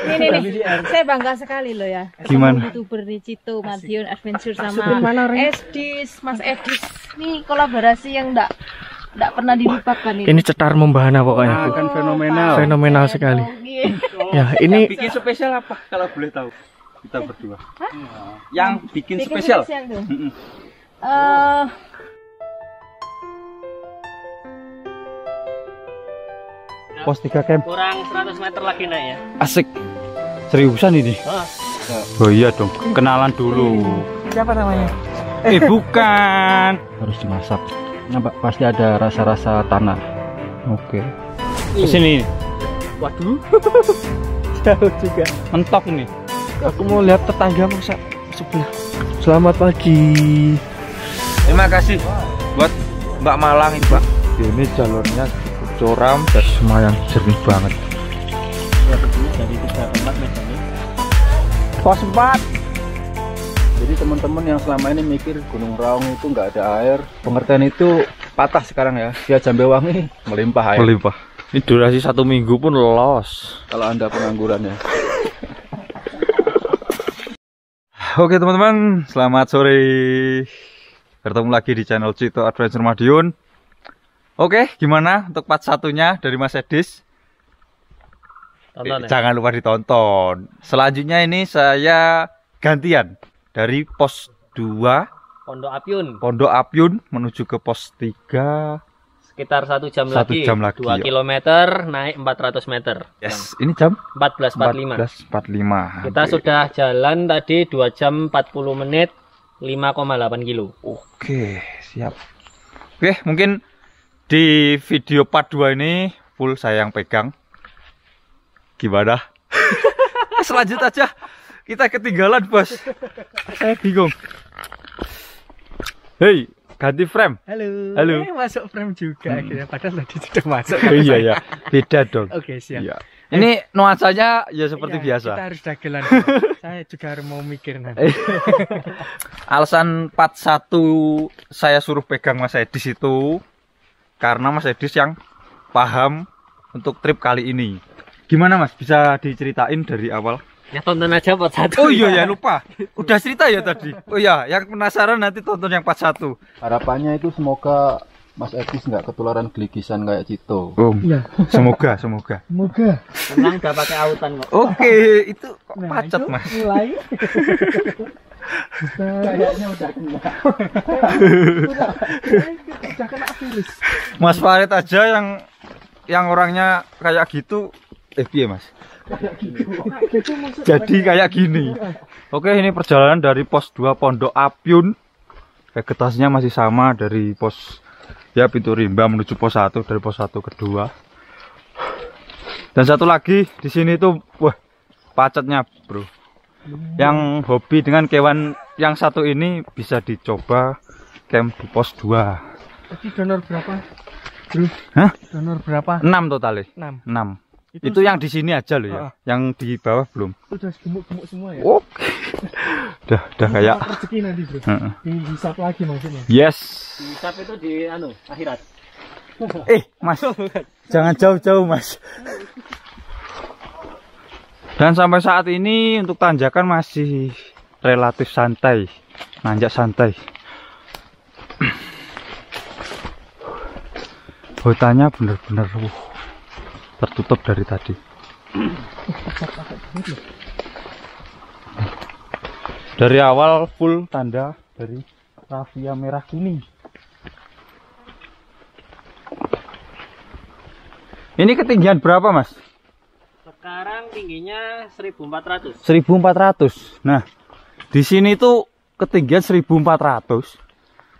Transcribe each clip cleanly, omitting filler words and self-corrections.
Nih. Saya bangga sekali loh ya. Gimana? YouTuber di Cito, Madiun Adventure sama Edis, Mas Edis. Nih kolaborasi yang enggak pernah dilupakan ini. Ini cetar membahana pokoknya. Kan fenomenal. Fenomenal sekali. Ya, ini Bikin spesial apa kalau boleh tahu? Kita berdua. Yang bikin spesial. Tuh. pos 3 camp. Kurang 100 meter lagi naik ya. Asik. Seriusan ini? Oh iya dong, kenalan dulu. Siapa namanya? Bukan. Harus dimasak. Nampak pasti ada rasa-rasa tanah. Oke. Kesini. Waduh. Jauh juga. Mentok nih. Aku mau lihat tetangga masak sebelah. Selamat pagi. Terima kasih buat Mbak Malang ini, Pak. Ini jalurnya cukup curam dan lumayan jernih banget. Ya begini dari 3 tempat medannya. Pos 4. Jadi teman-teman yang selama ini mikir Gunung Raung itu nggak ada air, pengertian itu patah sekarang ya. Via Jambewangi melimpah air. Melimpah. Ini durasi 1 minggu pun los. Kalau Anda pengangguran ya. Oke teman-teman, selamat sore. Bertemu lagi di channel Cito Adventure Madiun. Oke, gimana untuk part satunya dari Mas Edis? Tonton ya? Jangan lupa ditonton. Selanjutnya ini saya gantian dari pos 2 Pondok Apyun menuju ke pos 3. sekitar 1 jam 1 lagi. jam lagi, 2 yuk. kilometer naik 400 meter. Yes, ini jam 14.45. 14.45. Kita sudah jalan tadi 2 jam 40 menit 5,8 kilo. Oke, siap. Oke, mungkin di video part 2 ini full saya yang pegang. Gimana? Selanjut aja. Kita ketinggalan, Bos. Saya bingung. Hei, ganti frame. Halo. Halo. Masuk frame juga akhirnya. Padahal tadi sudah masuk. Iya ya, beda dong. Oke, siap. Iya. Ini nuansanya ya seperti Iya, biasa. Kita harus dagelan. Saya juga harus mau mikir nanti. Alasan part 1 saya suruh pegang Mas Edis itu karena Mas Edis yang paham untuk trip kali ini. Gimana Mas? Bisa diceritain dari awal? Ya tonton aja part 1. Oh iya ya, lupa. Udah cerita ya tadi. Oh iya, yang penasaran nanti tonton yang part 1. Harapannya itu semoga Mas Edis nggak ketularan geligisan kayak Cito. Iya. Semoga, semoga. Semoga. Tenang, udah pakai autan kok. Oke, itu kok pacet itu Mas. Mulai. Kayaknya udah kena. Udah kena virus. Mas Farid aja yang orangnya kayak gitu. Piye Mas? Jadi kayak gini. Oke, ini perjalanan dari pos 2 Pondok Apyun. Vegetasinya masih sama dari pos ya pintu rimba menuju pos 1, dari pos 1 ke 2. Dan satu lagi di sini tuh wah, pacetnya, Bro. Yang hobi dengan kewan yang satu ini bisa dicoba camp di pos 2. Tadi donor berapa? Bro. Hah? Donor berapa? 6 totalnya. 6. 6. Itu yang di sini aja loh ya. Yang di bawah belum. Udah gemuk-gemuk semua ya? Oke. Udah kayak rezeki nanti, Bro. Dihisap lagi maksudnya. yes. Hisap itu di akhirat. Mas. Jangan jauh-jauh, Mas. Dan sampai saat ini untuk tanjakan masih relatif santai. Nanjak santai. Hutannya bener-bener tertutup dari tadi. Dari awal full tanda dari raffia merah kuning. Ini ketinggian berapa Mas? Sekarang tingginya 1400. 1400. Nah, di sini tuh ketinggian 1400.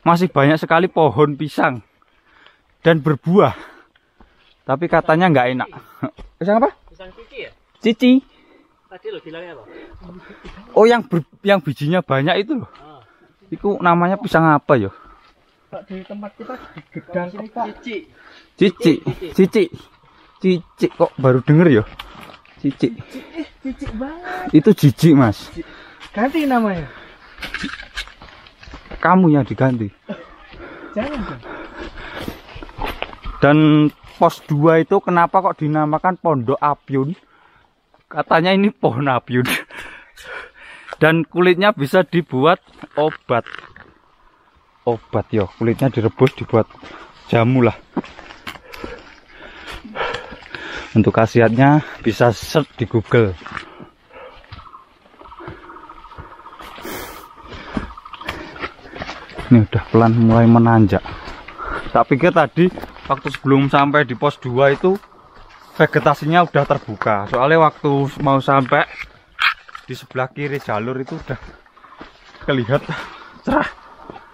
Masih banyak sekali pohon pisang dan berbuah. Tapi katanya nggak enak. Pisang apa? Pisang cici ya? Cici. Tadi lo bilangnya apa? Oh, yang bijinya banyak itu loh. Itu namanya pisang apa ya? Di tempat kita gedang ini Pak. Cici. Cici kok baru denger ya? Cici. Cicik banget. Itu jijik Mas. Ganti namanya. Kamu yang diganti. Jangan dong. Dan pos 2 itu kenapa kok dinamakan Pondok Apyun? Katanya ini pohon apiun. Dan kulitnya bisa dibuat obat. Obat ya, kulitnya direbus dibuat jamu lah. Untuk khasiatnya bisa search di Google. Ini udah pelan mulai menanjak. Tak pikir tadi waktu sebelum sampai di pos 2 itu vegetasinya udah terbuka. Soalnya waktu mau sampai di sebelah kiri jalur itu udah kelihatan cerah.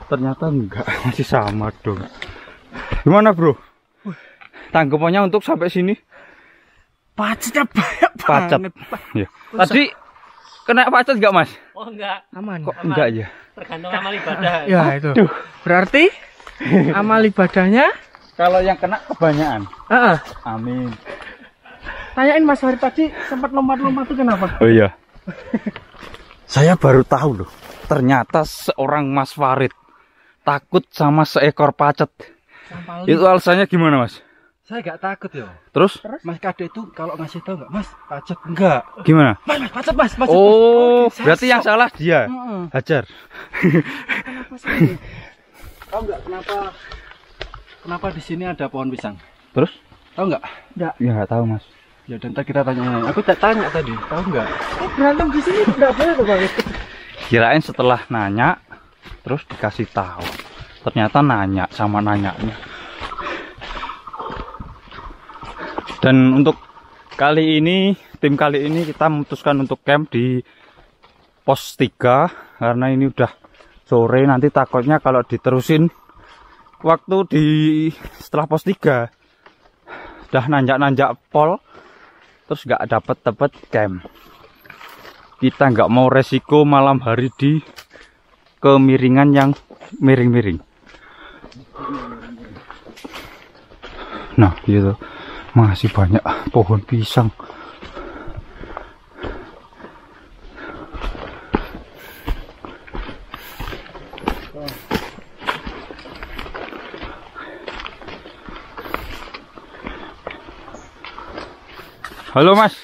Ternyata enggak, masih sama dong. Gimana bro? Tanggapannya untuk sampai sini? Pacetnya banyak Pacet. banget. Ya. Tadi kena pacet enggak mas? Oh enggak. Aman. Kok enggak ya? Tergantung amal ibadah. Ya itu. Berarti amal ibadahnya Kalau yang kena kebanyakan. Amin. Tanyain Mas Farid tadi sempat lompat-lompat itu kenapa? Oh iya. Saya baru tahu loh. Ternyata seorang Mas Farid takut sama seekor pacet. Itu alasannya gimana mas? Saya gak takut ya. Terus? Mas Kade itu kalau ngasih tahu nggak mas pacet enggak? Gimana? Mas pacet mas. Oh, Oke, berarti yang salah dia. Hajar. Kenapa sih? Tahu nggak kenapa di sini ada pohon pisang? Terus? Tahu nggak? Enggak. Ya nggak tahu mas. Ya dan kita tanya. Aku tak tanya tadi. Tahu nggak? Berantem di sini enggak boleh tuh Bang. Kirain setelah nanya, terus dikasih tahu. Ternyata nanya sama nanyanya. Dan untuk kali ini, tim kali ini kita memutuskan untuk camp di pos 3 karena ini udah sore. Nanti takutnya kalau diterusin waktu di setelah pos 3 udah nanjak-nanjak pol, terus nggak dapet camp. Kita nggak mau resiko malam hari di kemiringan yang miring-miring. Nah gitu, masih banyak pohon pisang. Halo mas.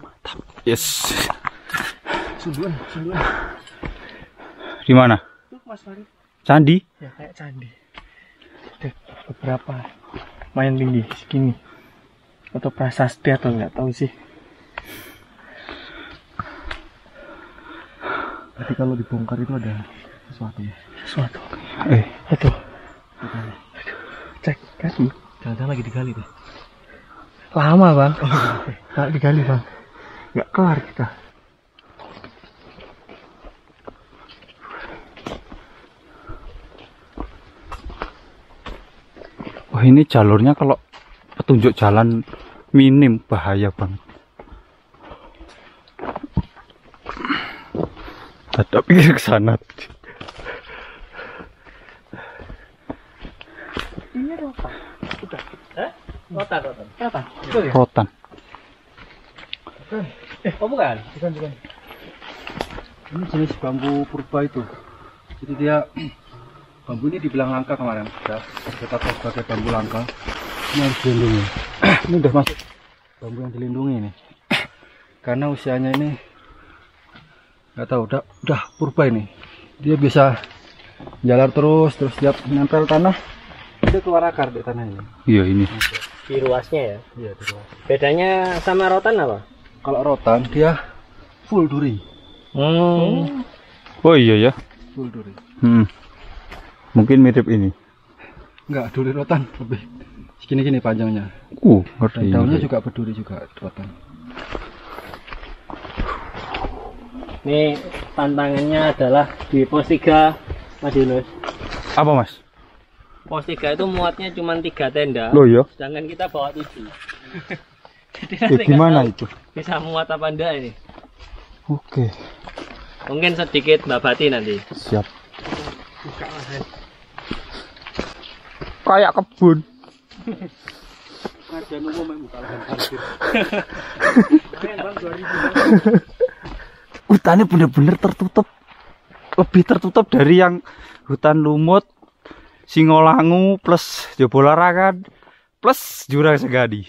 Mantap. Yes. Sunduan. Di mana? Tuh Mas Farid. Candi? Ya kayak candi. Ada beberapa lumayan tinggi segini. Atau prasasti atau nggak tahu sih. Tapi kalau dibongkar itu ada sesuatu ya. Sesuatu. Itu. Aduh. Cek kaki. Jangan-jangan lagi digali deh. Lama Bang. Nggak digali Bang. Nggak kelar kita. Wah ini jalurnya kalau petunjuk jalan minim bahaya banget. Ada pikir ke sana. Ini rotan. Udah. Rotan. Rotan. Oh bukan? Bukan. Ini jenis bambu purba itu. Jadi dia bambu ini dibilang langka kemarin. Ya, kita tahu sebagai bambu langka. Ini harus dilindungi. Ini udah masuk bambu yang dilindungi ini. Karena usianya ini nggak tahu, udah purba ini. Dia bisa jalan terus dia nempel tanah. Dia keluar akar di tanah ini. Iya ini. Di ruasnya ya. Iya, di luar. Bedanya sama rotan apa? Kalau rotan dia full duri. Oh iya ya. Full duri. Mungkin mirip ini. Enggak, duri rotan lebih segini-gini panjangnya. Ngerti. Dan daunnya juga berduri juga rotan. Ini tantangannya adalah di pos 3 Mas Yunus. Apa mas? Pos 3 itu muatnya cuma 3 tenda. Loh ya. Sedangkan kita bawa 7. Jadi Gimana nggak itu? tahu bisa muat apa enggak ini. Oke. Mungkin sedikit Mbak Bati nanti. Siap. Kayak kebun. Kajian umum yang buka lahan parkir. Hutannya bener-bener tertutup. Lebih tertutup dari yang hutan lumut, Singolangu plus Jebolarang plus Jurang Segadi.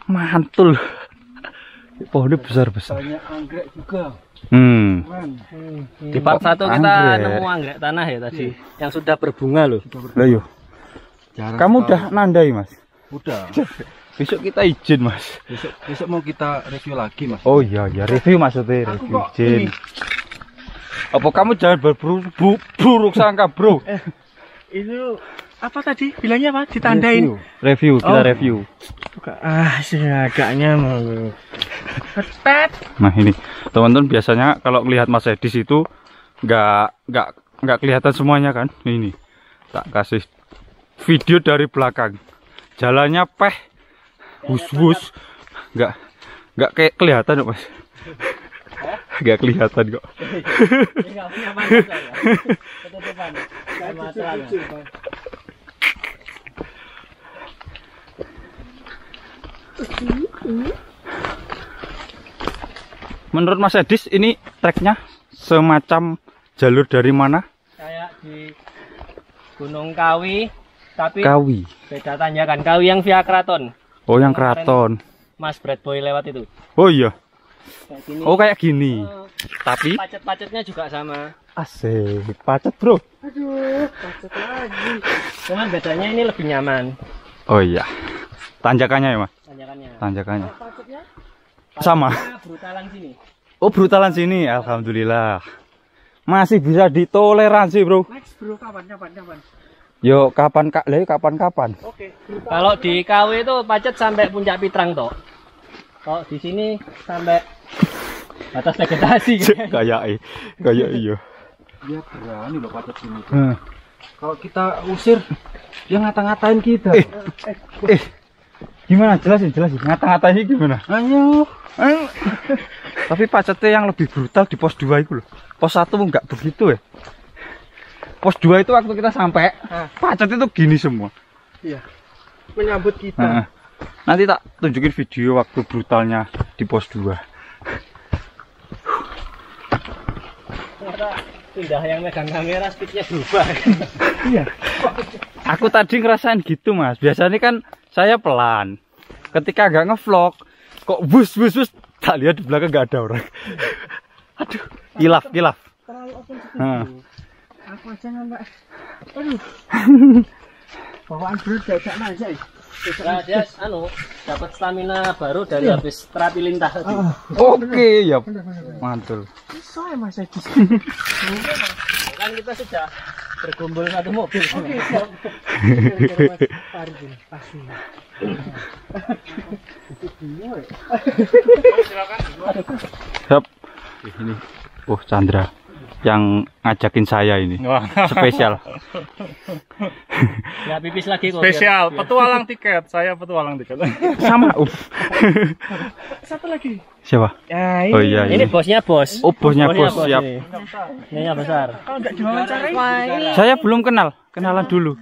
Mantul. Pohonnya besar-besar. Banyak anggrek juga. Di part 1 kita nemu anggrek tanah ya tadi, yang sudah berbunga loh. Lah yo. Kamu udah nandai, Mas? Udah. Besok kita izin, Mas. Besok mau kita review lagi, Mas. Oh iya, ya review maksudnya, review izin. Apa kamu jangan buruk sangka, Bro? Itu apa tadi? Bilangnya apa? Ditandain. Review, kita review. Agaknya mau. Nah ini teman-teman, biasanya kalau melihat Mas Edis itu nggak kelihatan semuanya kan. Ini tak kasih video dari belakang, jalannya bus nggak kayak kelihatan kok, Mas. Nggak kelihatan kok. Nggak punya mandat lah ya. Ketutupan. Sama celana. Menurut Mas Edis ini treknya semacam jalur dari mana? Kayak di Gunung Kawi, tapi Kawi. beda tanjakan. Kawi yang via Keraton. Oh, yang Keraton. Mas Brad Boy lewat itu. Oh iya. Kayak gini. Oh kayak gini. Tapi Pacet-pacetnya juga sama. asik, pacet, Bro. Aduh, pacet lagi. Cuman bedanya ini lebih nyaman Oh iya. Tanjakannya ya, Mas? tanjakannya. Tanjakannya. Pacetnya Sama. Brutalan sini. Oh, brutalan sini. Alhamdulillah. Masih bisa ditoleransi, Bro. next bro, kapan? Yo, kapan? Oke. Kalau di KW itu pacet sampai puncak Pitrang toh. Kalau di sini sampai batas vegetasi. Kayak iya. Dia berani loh pacet sini. Kalau kita usir, dia ngata-ngatain kita. Gimana? Jelasin. Ngata-ngatain gimana? Ayo. Tapi pacetnya yang lebih brutal di pos 2 itu loh. Pos 1 enggak begitu ya. Pos 2 itu waktu kita sampai, pacet itu gini semua. Iya. Menyambut kita. Nanti tak tunjukin video waktu brutalnya di pos 2. Ternyata pindah yang megang kamera speednya berubah. Iya. Aku tadi ngerasain gitu, Mas. Biasanya kan saya pelan. Ketika nggak ngevlog, kok bus, tak lihat di belakang nggak ada orang. Aduh, kilaf. Terlalu open seperti aku aja nambah. Aduh. Bawaan berat gak aja. Nah, dia dapat stamina baru dari habis terapi lintah tadi. Oke, ya. Mantul. Soalnya Mas Edis. Kan kita sudah berkumpul satu mobil. Siap. Ini, Chandra yang ngajakin saya ini. Spesial. Ya pipis lagi kok. Spesial, petualang tiket. Saya petualang tiket. Sama. Satu lagi. Siapa? Ya, Oh iya. Ini bosnya bos. Oh, bosnya bos, siap. Ini yang besar. Kalau enggak diwawancarai. Saya belum kenalan dulu.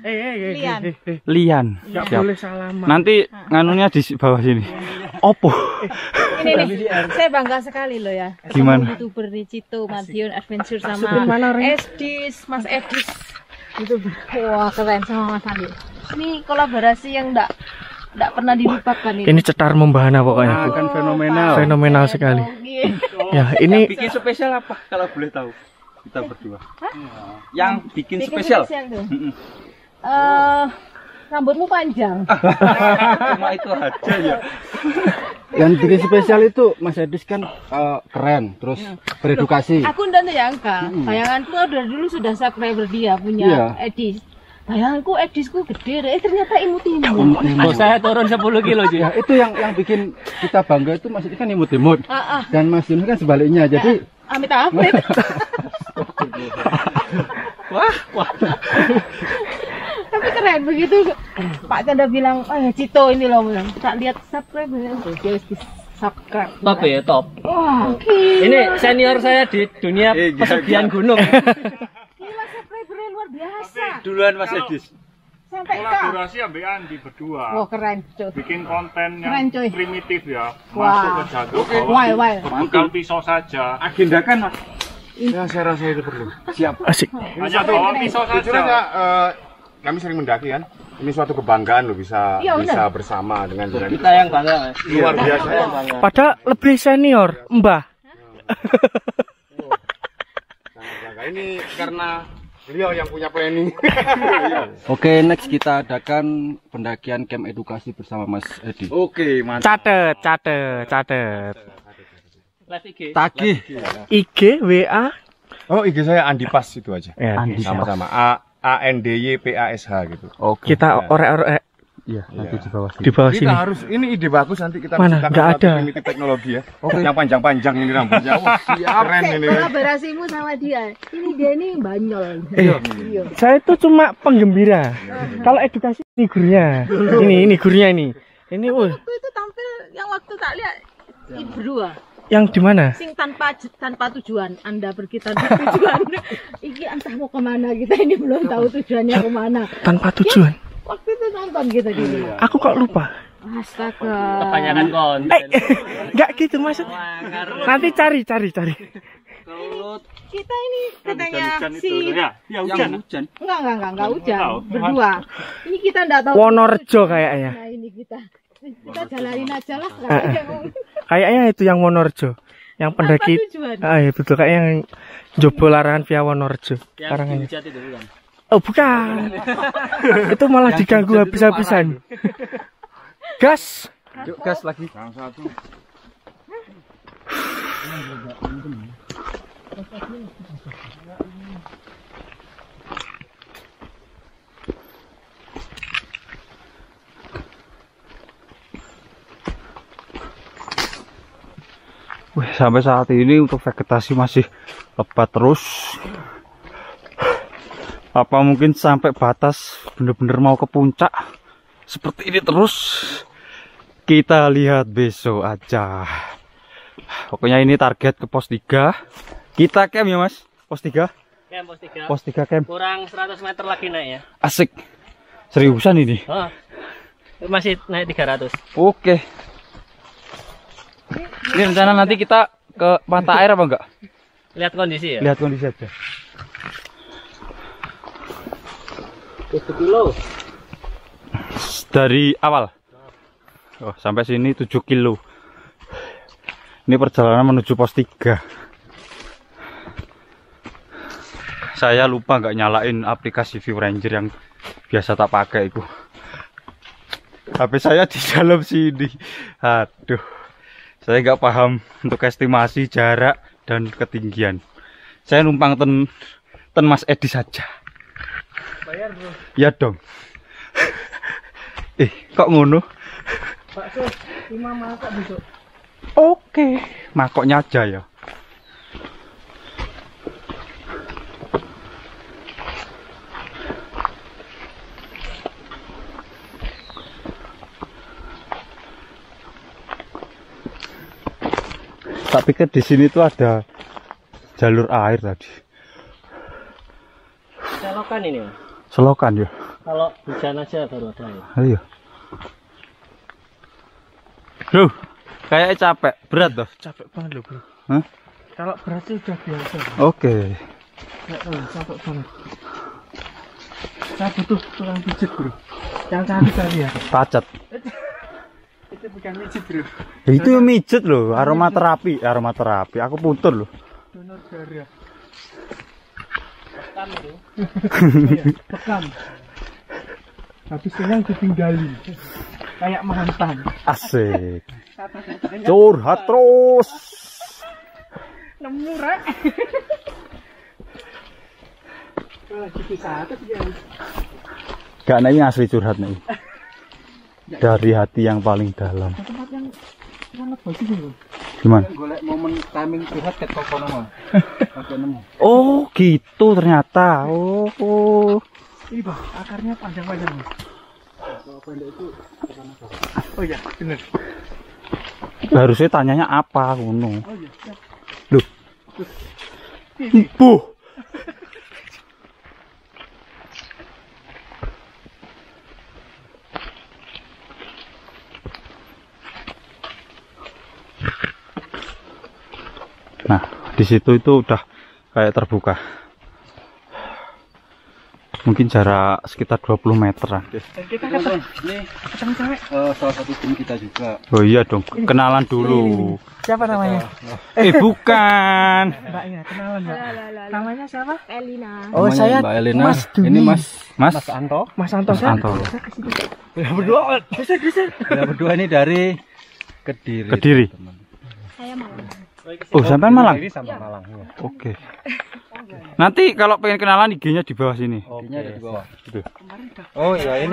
Lian. Enggak Siap. boleh salaman. Nanti nganunya di bawah sini. Opo. Ini nih, saya bangga sekali loh ya. Gimana? Ketemu YouTuber nih, Cito, Madiun Adventure sama Edis, Mas Edis. Itu wah keren sama Mas Andi. Ini kolaborasi yang enggak pernah dilupakan ini. Ini cetar membahana pokoknya. Kan fenomenal. Fenomenal sekali. Ya, ini Bikin spesial apa kalau boleh tahu? Kita berdua. Yang bikin spesial. Tuh. Rambutmu panjang. Cuma itu aja ya. Yang bikin spesial itu Mas Edis kan keren, terus beredukasi. Aku ndak nyangka. Bayanganku dari dulu sudah subscriber dia punya Edis. Bayanganku Edisku gede, ternyata imut-imut. Bos saya turun 10 kilo Ya, itu yang bikin kita bangga itu Mas Edis kan imut-imut. Dan Mas Yunus kan sebaliknya. Jadi amit-amit. Wah. Tapi keren begitu Pak Chandra bilang, Cito ini loh, tak lihat subscribe ya, subscribe. Top ya, top. Wah, Ini senior saya di dunia pesugihan gunung. gila subscribernya luar biasa. Duluan Mas Edis. Sampai Kolaborasi ambil Andi berdua. Wah keren, cuy. Bikin konten Keren, yang cuy. primitif ya. Wah. Masuk ke jagung Why? berbekal pisau saja. Agendakan, Mas. ya saya rasa itu perlu. Siap. asik. Hanya bawa pisau saja. kami sering mendaki kan. Ini suatu kebanggaan loh bisa Iya, bisa bersama dengan jalan. Kita yang bangga, Mas. Luar biasa. Kita yang bangga. Padahal lebih senior, Mbah. Sangat bangga. Ini karena beliau yang punya planning. Oke, next kita adakan pendakian camp edukasi bersama Mas Edi. Oke, mantap. Catet. Live IG. Tagih. IG, WA. Oh, IG saya Andi Pas itu aja. Ya, Sama-sama. ANDYPASH gitu. Oke. kita orek-orek Iya, nanti di bawah di bawah Kita sini. harus ini ide bagus nanti kita Mana? menciptakan Nggak satu ada. primitif teknologi ya. Yang panjang-panjang ini rambutnya. Wah, keren ini. Kolaborasimu sama dia. Ini dia ini banyol. Iya. Saya itu cuma penggembira. Kalau edukasi ini gurunya. Ini gurunya ini. Ini Waktu itu tampil yang waktu tak lihat ini berdua. yang di mana? Sing tanpa tujuan. Anda pergi tanpa tujuan. Iki entah mau kemana kita ini belum tahu tujuannya kemana. Tanpa tujuan. Waktu itu nonton kita di rumah. Aku kok lupa. Astaga. Kebanyakan konten. Enggak gitu maksud. Nanti cari. Kita ini katanya si Ya hujan. enggak hujan. Berdua. Ini kita enggak tahu. Wonorejo kayaknya. Nah, ini kita jalanin aja lah. Kayaknya itu yang Wonorejo. Yang pendaki. tujuan. Ah iya betul kayak yang Jobo larangan via Wonorejo. Yang Karangannya. dihujat itu bukan. Oh bukan. Itu malah diganggu habis-habisan. Gas. Yuk, gas lagi. Yang satu. Wih, sampai saat ini untuk vegetasi masih lebat terus. Apa mungkin sampai batas bener-bener mau ke puncak seperti ini terus? Kita lihat besok aja. Pokoknya ini target ke pos 3. Kita camp ya mas, pos 3. Camp pos 3. Pos 3 camp. Kurang 100 meter lagi naik ya. Asik. Seriusan ini. Oh. Masih naik 300. Oke. Ini rencana nanti kita ke mata air apa enggak? Lihat kondisi ya. Lihat kondisi aja. 1 kilo. Dari awal. Oh, sampai sini 7 kilo. Ini perjalanan menuju pos 3. Saya lupa nggak nyalain aplikasi View Ranger yang biasa tak pakai itu. HP saya di dalam sini. Aduh. Saya nggak paham untuk estimasi jarak dan ketinggian. Saya numpang ten Mas Edi saja. Bayar bro. Ya dong. Kok ngono? Bakso 5 mangkok besok. Oke, mangkoknya aja ya. Tak pikir di sini tuh ada jalur air tadi. Selokan ini, Mas. Selokan ya. Kalau hujan aja baru ada ya. Ayo. Loh, kayak capek, berat loh. Capek banget loh bro. Hah? Kalau berat sih udah biasa. Oke. Capek banget. Saya butuh tukang pijit bro. Yang cantik kali ya. Pacet. Itu bukan pijit bro. Ya, itu mijet loh, aromaterapi. Aku putur loh. Donor darah. Bekam itu. Bekam. Habis kenyang ditinggalin. Kayak mantan. Asik. Curhat terus. Nemu rek. Lagi pisah ya. Gak nih asli curhat nih. Dari hati yang paling dalam. Tempat yang sangat bagus nih. Gimana? Golek momen timing curhat ke toko nama. Oke nemu. Oh gitu ternyata. Oh. Ini bang, akarnya panjang-panjang nih. Kalau pendek itu Oh iya, bener. Harusnya tanyanya apa ngono. Oh iya, siap. Loh. Ini. Buh. Nah, di situ itu udah kayak terbuka. Mungkin jarak sekitar 20 meteran. Kita Teman-teman, ini ketemu cewek. salah satu tim kita juga. Oh iya dong, kenalan dulu. Siapa namanya? Bukan. Mbak ya, kenalan Mbak. Namanya siapa? Elina. Oh, Namanya saya Mbak Elena. Mas Duni. Ini Mas Mas Anto. Mas Anto. Anto. Ya berdua. Bisa. ya berdua ini dari Kediri. Kediri. teman-teman. Saya Malang. Oh, sampai Malang. Ini sama Malang. Ya. Oke. Nanti kalau pengen kenalan IG-nya di bawah sini. Ini ada di bawah. Oh iya ini.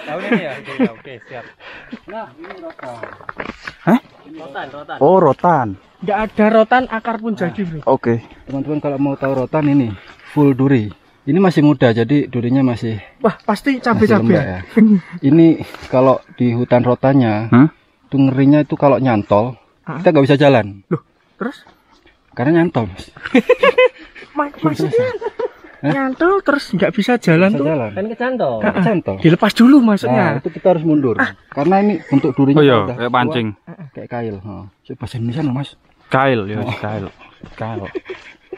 Tahun ini ya. Oke, siap. Nah, ini rotan. Rotan. Oh, rotan. Nggak ada rotan, akar pun jadi bro. Oke. Teman-teman kalau mau tahu rotan ini full duri. Ini masih muda jadi durinya masih Wah pasti lembek cabai-cabai. ya. Ini kalau di hutan rotannya itu ngerinya itu kalau nyantol kita nggak bisa jalan. Loh, terus? Karena nyantol mas. Maksudnya nyantol terus nggak bisa jalan Bisa tuh. jalan. Kan kecantol. Nyantol. Dilepas dulu Nah maksudnya. itu kita harus mundur. Karena ini bentuk durinya Oh iya, udah kayak tua, pancing. kayak kail. Bahasa Indonesia loh mas. Kail ya, kail. Kail.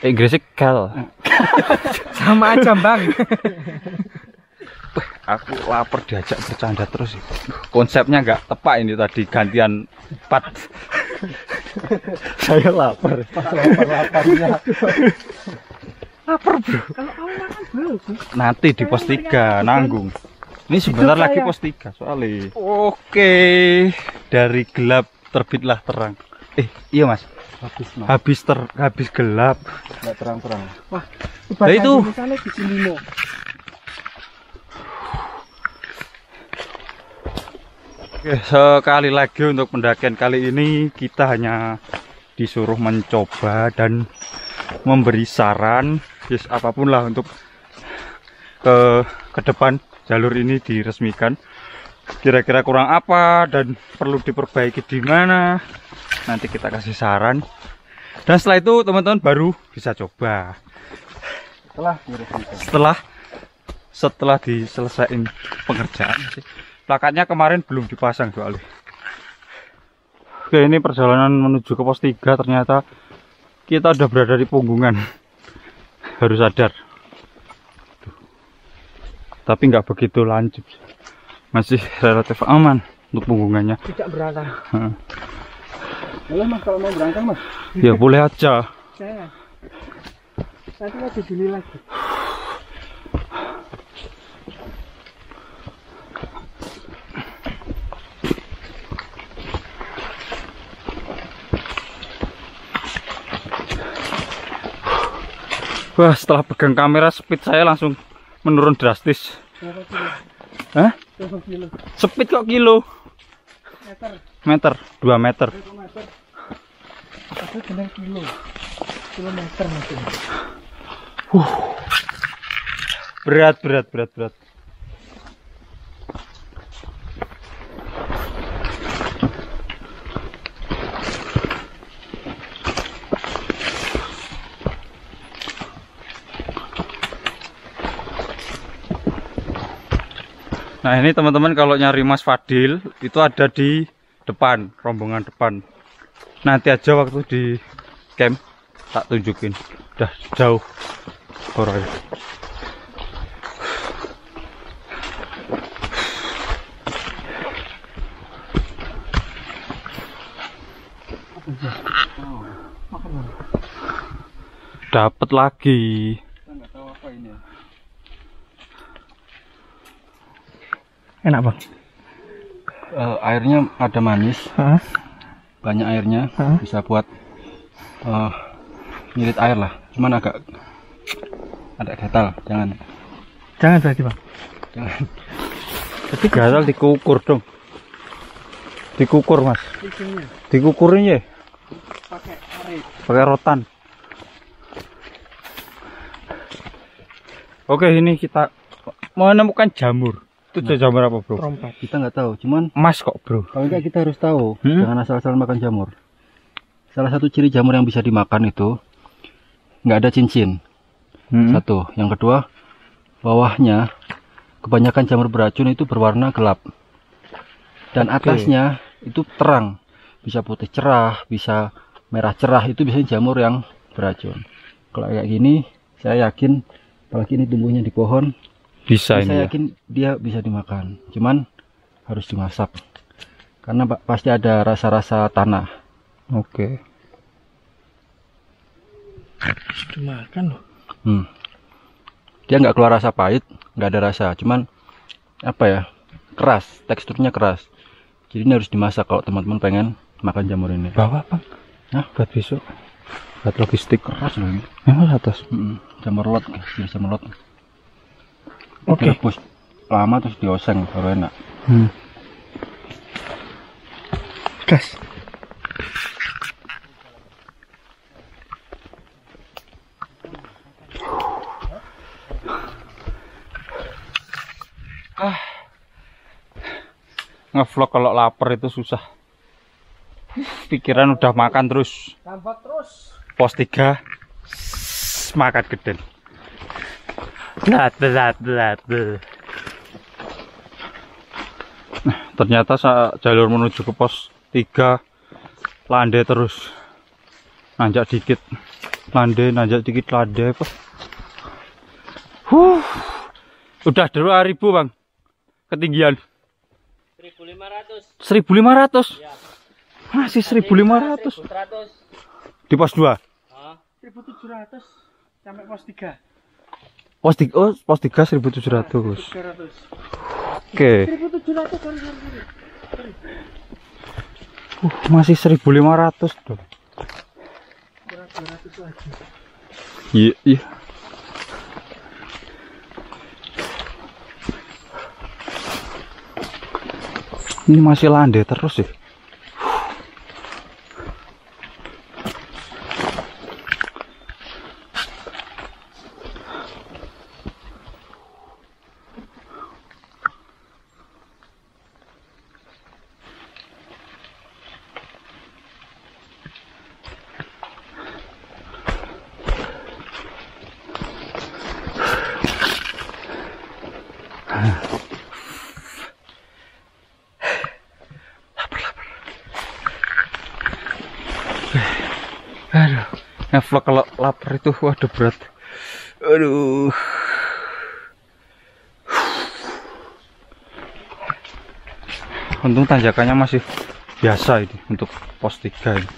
Inggrisnya kail. Sama aja bang. Aku lapar diajak bercanda terus. Konsepnya nggak tepat ini tadi gantian part. Saya lapar. Lapar bro. Kalau kamu makan belum sih? Nanti di pos 3 nanggung. Ini sebentar lagi pos 3 soalnya. Oke, dari gelap terbitlah terang. Iya mas. Habis mas. Habis gelap. Nggak terang-terang. Wah, Nah, itu. misalnya di sini loh. Oke, sekali lagi untuk pendakian kali ini kita hanya disuruh mencoba dan memberi saran, yes, apapun lah untuk ke depan jalur ini diresmikan. Kira-kira kurang apa dan perlu diperbaiki di mana? Nanti kita kasih saran. Dan setelah itu teman-teman baru bisa coba. Setelah diselesaikan pengerjaan sih. Plakatnya kemarin belum dipasang soalnya. Oke, ini perjalanan menuju ke pos 3 ternyata kita udah berada di Punggungan. Harus sadar. Tapi nggak begitu lancip. Masih relatif aman untuk Punggungannya. Tidak berangkat. Boleh mas kalau mau berangkat mas. Ya boleh aja. Saya. Nanti mau Juli lagi. Wah, setelah pegang kamera speed saya langsung menurun drastis. Hah? Speed kok kilo? Meter, 2 meter. Itu benar kilometer maksudnya. Berat. Nah ini teman-teman kalau nyari Mas Fadil itu ada di depan, rombongan depan. Nanti aja waktu di camp tak tunjukin. Udah jauh orangnya. Dapat lagi. Nggak tahu apa ini ya. Enak bang. Airnya ada manis, banyak airnya, bisa buat ngirit air lah. Cuman agak gatal, jangan berarti bang. jangan. Tapi gatal dikukur dong. Dikukur mas. Dikukurin ya. Pakai rotan. Oke, ini kita menemukan jamur. Itu jamur apa bro? Trompet. Kita nggak tahu, cuman Emas kok bro. kalau enggak kita harus tahu, jangan asal-asal makan jamur. Salah satu ciri jamur yang bisa dimakan itu nggak ada cincin. Satu, yang kedua bawahnya kebanyakan jamur beracun itu berwarna gelap dan atasnya itu terang, bisa putih cerah, bisa merah cerah, itu biasanya jamur yang beracun. Kalau kayak gini saya yakin, apalagi ini tumbuhnya di pohon, Bisa ini Saya ya. yakin dia bisa dimakan. Cuman harus dimasak. Karena pasti ada rasa-rasa tanah. Oke. Dimakan loh. Dia nggak keluar rasa pahit, nggak ada rasa. Cuman apa ya? Keras, teksturnya keras. Jadi ini harus dimasak kalau teman-teman pengen makan jamur ini. Bawa Bang. Hah? Buat besok. Buat logistik. Keras loh ini. Emang atas. Jamur lot, guys. Jamur lot. Oke. Direbus lama terus dioseng baru enak. Gas. Ngevlog kalau lapar itu susah. Pikiran udah makan terus. Tampak terus. Pos 3 makan geden. Nah, ternyata jalur menuju ke pos 3 landai terus. Nanjak dikit landai, nanjak dikit landai apa. Udah 2.000 Bang. Ketinggian 1.500. 1.500. Ya. Masih 1.500 1.100. di pos 2. 1.700 sampai pos 3. Pos 3, oh, pos 3 1.700. 300. Oke. 1.700 kan. Masih 1.500 dong. Kurang 200 lagi. Iya, iya. Ini masih landai terus sih. Aduh, ngevlog kalau lapar itu waduh berat. Aduh. Untung tanjakannya masih biasa ini untuk pos 3 ini.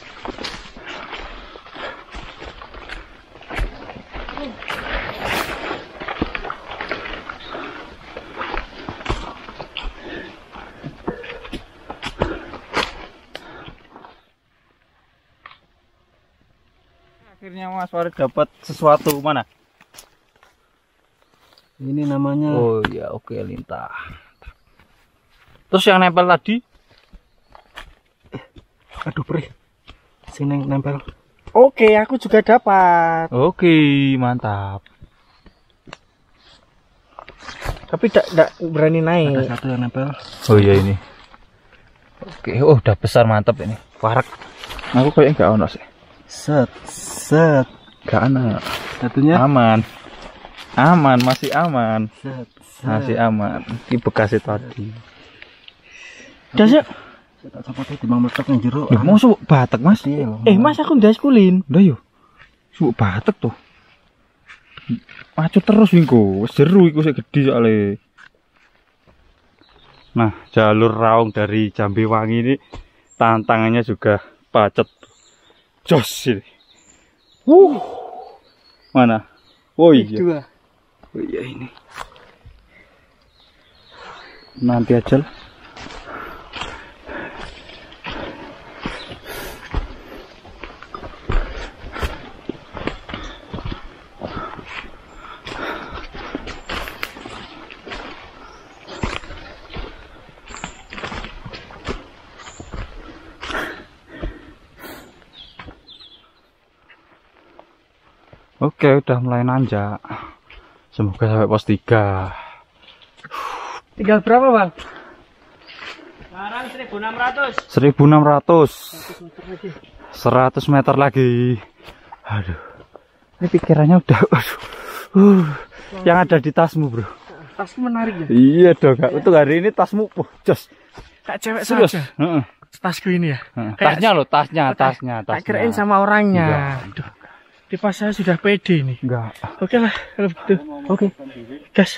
Akhirnya Mas Farid dapat sesuatu mana? Ini namanya Oh iya, oke, lintah. Terus yang nempel tadi? aduh perih. Sini nempel. Oke, aku juga dapat. Oke, mantap. Tapi tidak berani naik. Ada satu yang nempel. Oh iya ini. Oke, oh udah besar, mantap ini. Warak. Aku kayaknya nggak ono sih. Set, set. Nggak ono. Satunya. Aman. Aman, masih aman. Set, set. Masih aman. Ini bekasnya tadi. Das yuk. Saya tak sempat di bang meletak yang jeruk. Ya, mau subuk batek Mas? Mas aku ndas kulin. Udah yuk. Subuk batek tuh. Macu terus wingko. Seru iku sik gede soalnya. Nah, jalur raung dari Jambewangi ini tantangannya juga pacet. Jos ini. Mana? Oh iya. Oh iya ini. Nanti aja lah. Oke, udah mulai nanjak. Semoga sampai pos 3. Tinggal berapa, Bang? Sekarang 1.600. 1.600. 100 meter lagi. Aduh. Ini pikirannya udah yang ada di tasmu, Bro. Tasku menarik ya. Iya dong, Kak. Untuk hari ini tasmu jos. Kayak cewek Serius. saja. Heeh. Tasku ini ya. Kayak tasnya loh, tasnya. Tak kirain sama orangnya. Aduh. Di pas saya sudah pede nih. Enggak. Oke lah kalau begitu. Oke. Gas.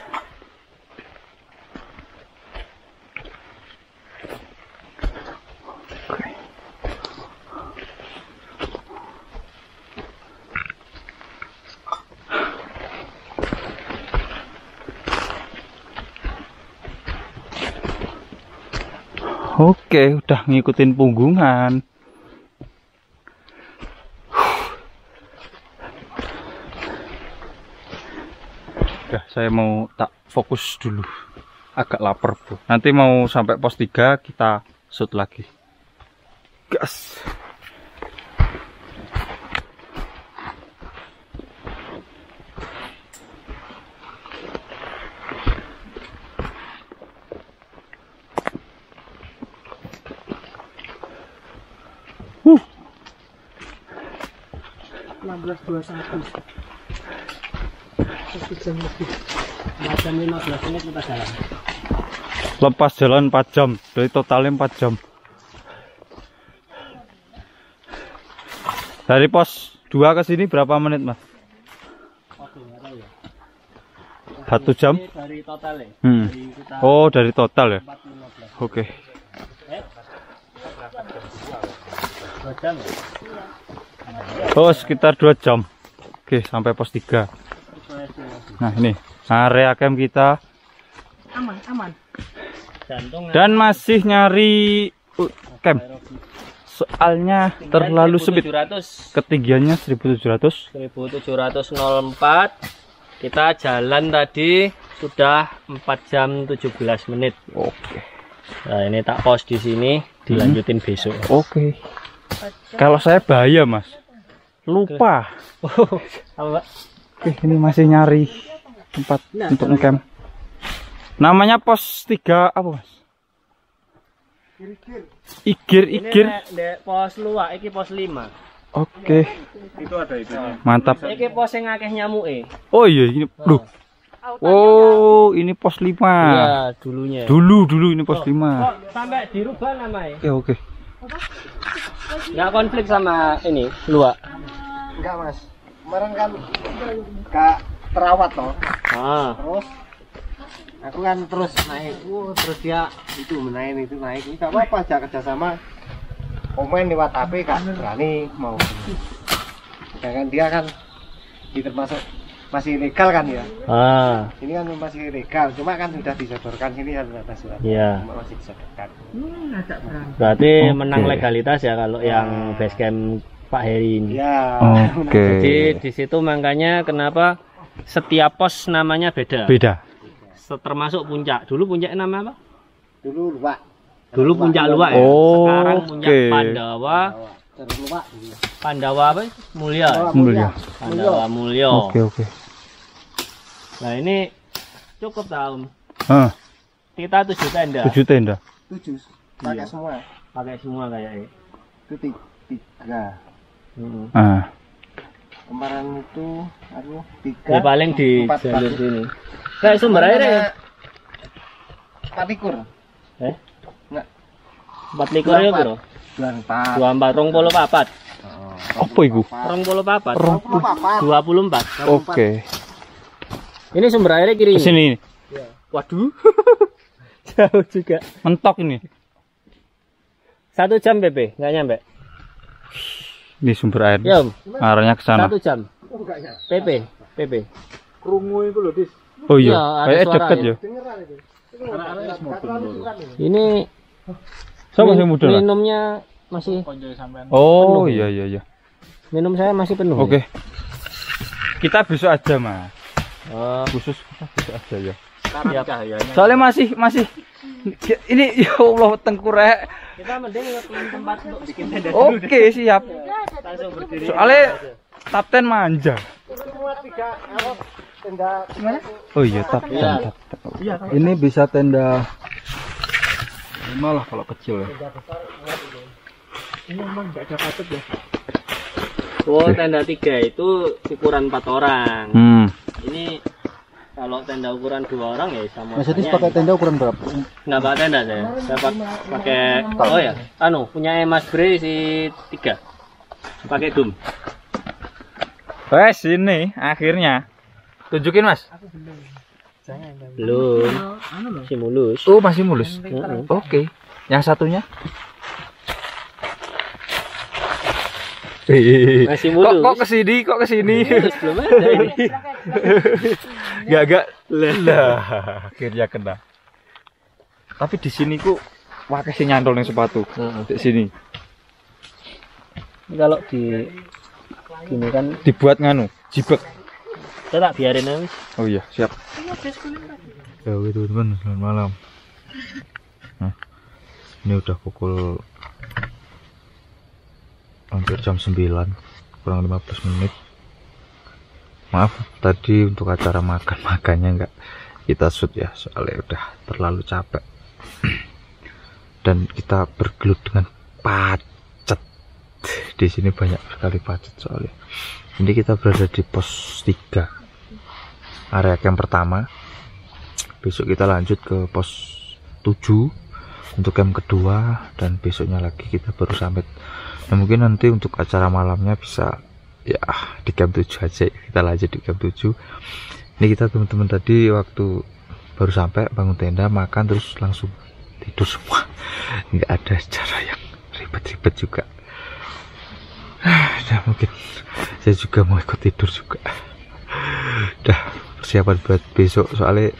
Oke, udah ngikutin punggungan. Udah, saya mau tak fokus dulu. Agak lapar, bro. Nanti mau sampai pos 3 kita shoot lagi. Gas. Jam 15 menit kita jalan. Lepas jalan 4 jam. Dari totalnya 4 jam. Dari pos 2 ke sini berapa menit, Mas? Oke, nggak tahu ya. 1 jam? Ini dari total ya. Dari kita Oh, dari total ya? 4.15. Oke. 2 jam ya? Oh, sekitar 2 jam. Oke, sampai pos 3. Nah, ini area camp kita. Aman. Jantung Dan masih nyari camp. Soalnya terlalu sempit. 1700. Ketinggiannya 1700. 1704. Kita jalan tadi sudah 4 jam 17 menit. Oke. Nah, ini tak pause di sini, dilanjutin besok. Oke. Kalau saya bahaya, Mas. Lupa. Apa, Pak? Oke, ini masih nyari tempat untuk ngecamp. Namanya pos 3 apa, Mas? Igir. Ini nek pos luwak, iki pos 5. Oke. Itu ada itunya. Mantap. Iki pos yang akeh nyamuke. Oh iya, ini loh. Oh, ini pos 5. Iya, dulunya. Dulu ini pos 5. Kok sampai dirubah namanya? Oke. Nggak konflik sama ini, luwak. Enggak, Mas. Kemarin kan gak terawat toh. Ah. Terus aku kan terus naik. Terus dia itu naik. Ini gak apa-apa aja kerjasama. Komen lewat HP gak berani mau. Sedangkan dia kan termasuk masih legal kan ya. Ah. Ini kan masih legal, cuma kan sudah disodorkan sini kan ada surat. Iya. Masih disodorkan. Berarti Oke. menang legalitas ya kalau yang basecamp Pak Heri ini. Ya. Oke. Jadi di situ makanya kenapa setiap pos namanya beda. Beda. Termasuk puncak. Dulu puncak nama apa? Dulu luwak. Dulu puncak luwak ya. Oh, Sekarang puncak oke. Pandawa. Terus luwak. Pandawa apa? Mulia. Mulia. Pandawa Mulyo. Oke. Nah ini cukup tahun. Ah, Kita 7 tenda. 7 tenda. 7 pakai semua. Pakai semua kayaknya. Itu 3. Ah. Kemarin itu aku 3. Ya paling di 4 jalur sini. Kayak sumber air ya. 4 likur. Eh? Enggak. 4 likur ya bro. 24. 24 rong polo papat. Apa iku? Rong polo papat. 24. 24. Oke. Ini sumber airnya kiri. Kesini Waduh. Jauh juga. mentok ini. 1 jam PP, nggak nyampe. Ini sumber air. Ya, Om. Arahnya ke sana. 1 jam. PP. Krungu itu loh, Dis. Oh iya, Iya, ada kayak suara deket ya. ya. Ini Sama yang muda lah. minumnya masih Oh iya. minum saya masih penuh. Oke. Kita besok aja, Mas. Oh, Khusus kita besok aja ya. siap. Soalnya masih ini ya Allah tengkurek. Kita mending ke tempat untuk bikin tenda. Oke, siap. Langsung berdiri. Soalnya kapten manja. Oh iya, kapten. Ini bisa tenda 5 lah kalau kecil ya. Oh, tenda 3 itu ukuran 4 orang. Ini kalau tenda ukuran 2 orang ya sama. Mas Edis pakai tenda ukuran berapa? Nggak pakai tenda saya. Saya pakai oh ya, punya Mas Bre si 3. Pakai dum. Wes ini akhirnya. Tunjukin, Mas. Belum. Si mulus. Oh, masih mulus. Oke. Yang satunya? Masih mulus. Kok kesini? Belum ada ini. Gak lah. Akhirnya kena. Tapi di sini ku pakai sing nyantol ning sepatu. Di sini. Ini kalau di gini kan Dibuat nganu, jibek. kita tak biarin aja. Oh iya, siap. Ya oke teman-teman, selamat malam. Nah, ini udah pukul hampir jam 9, kurang 15 menit. Maaf tadi untuk acara makannya nggak kita shoot ya, soalnya udah terlalu capek. Dan kita bergelut dengan pacet. Di sini banyak sekali pacet soalnya. Ini kita berada di pos 3, area camp pertama. Besok kita lanjut ke pos 7 untuk camp kedua, dan besoknya lagi kita baru sampai. Nah, mungkin nanti untuk acara malamnya bisa ya di camp 7 aja, kita lanjut di camp 7. Ini kita teman-teman tadi waktu baru sampai bangun tenda, makan, terus langsung tidur semua. Nggak ada cara yang ribet-ribet juga. Nah, mungkin saya juga mau ikut tidur juga. Udah persiapan buat besok, soalnya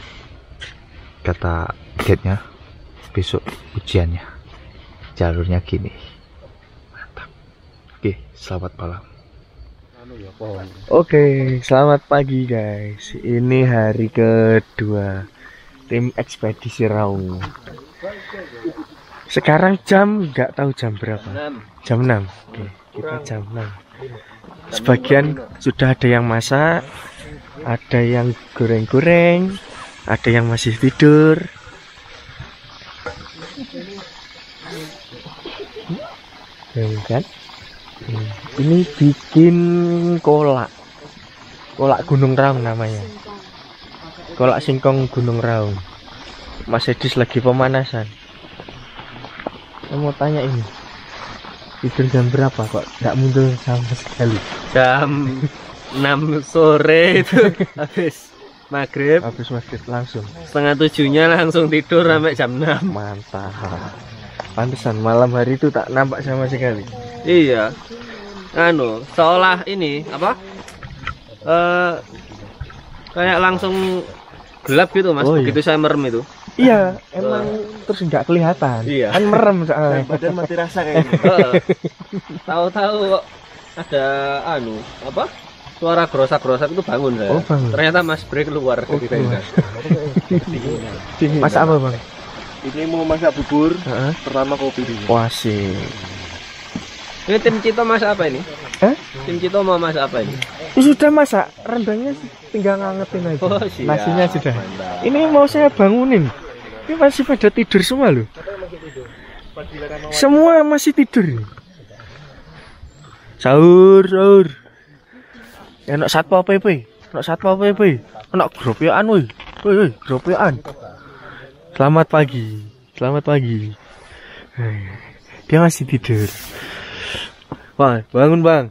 kata guide-nya besok ujiannya jalurnya gini. Mantap. Oke, selamat malam. Oke, selamat pagi guys. Ini hari kedua tim ekspedisi Raung. Sekarang jam nggak tahu jam berapa. Jam 6. Oke, kita jam 6. Sebagian sudah ada yang masak, ada yang goreng-goreng, ada yang masih tidur. Kan? Ini bikin kolak Gunung Raung namanya, kolak singkong Gunung Raung. Mas Edis lagi pemanasan. Saya mau tanya, ini tidur jam berapa kok nggak muncul sama sekali? Jam 6 sore itu habis maghrib langsung. Setengah 7-nya langsung tidur sampai jam 6. Mantap. Pantesan malam hari itu tak nampak sama sekali. Iya. Seolah ini apa? Kayak langsung gelap gitu Mas, Oh, begitu saya merem itu. Iya, emang terus nggak kelihatan. Iya. Kan merem soalnya. Badan mati rasa kayaknya. Tahu-tahu ada apa? Suara gerosak-gerosak itu bangun saya. Oh, bangun. Ternyata Mas Bre keluar dari tenda. Masak apa bang? Ini mau masak bubur, pertama kopi dulu. Wah sih. Ini tim Cito masak apa ini? Tim Cito mau masak apa ini? Sudah masak, rendangnya tinggal ngangetin aja. Oh, siap. Nasinya sudah. Mantap. Ini mau saya bangunin. Ini masih pada tidur semua loh. Semua masih tidur. Sahur. Enak satpol PP. Enak gropekan woi. Woi, gropekan. Selamat pagi. Dia masih tidur. Bang, bangun bang.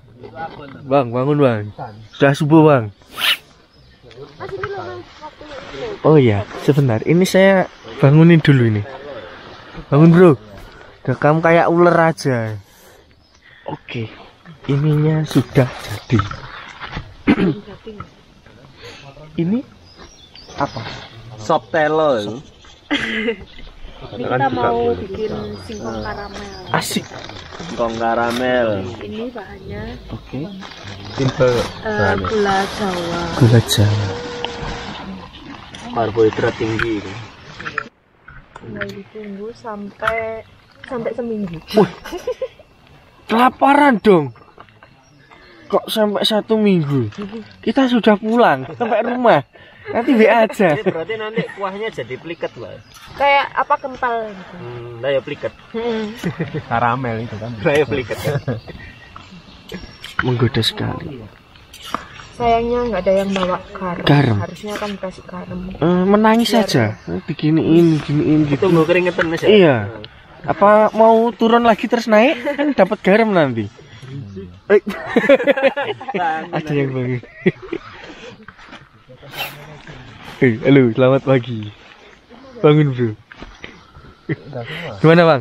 Bangun bang. Sudah subuh bang. Oh iya, sebentar. Ini saya bangunin dulu ini. Bangun bro. Kamu kayak ular aja. Oke, ininya sudah jadi. Ini apa? Sop telo itu. Ini kita mau bikin singkong karamel. Asik. Singkong karamel. Ini bahannya Oke. Simple. gula Jawa. Gula Jawa. Karbohidrat tinggi itu. Tinggal ditunggu sampai seminggu. Kelaparan dong. Kok sampai 1 minggu? Kita sudah pulang sampai rumah. Nanti WA aja. Ini berarti nanti kuahnya jadi pliket lah. Kayak apa kental gitu. Lah ya pliket. Karamel itu kan. Lah ya pliket. Menggoda sekali. Sayangnya nggak ada yang bawa Garam. Harusnya kan kasih garam. Menangis saja. Beginiin gitu. Tunggu keringetan Mas ya. Iya. Apa mau turun lagi terus naik? Kan dapat garam nanti. Ada yang bangun. Halo, selamat pagi. Bangun bro. Gimana bang?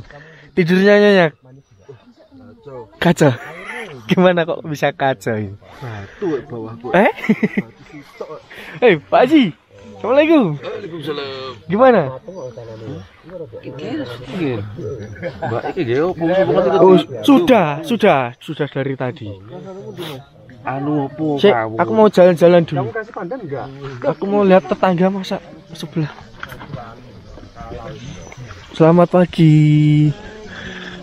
Tidurnya nyenyak? Kacau. Gimana kok bisa kacau ini? Batu bawah. Pak Haji. Assalamualaikum. Gimana? Oh, sudah dari tadi. Aku mau jalan-jalan dulu. Aku mau lihat tetangga masak sebelah. Selamat pagi.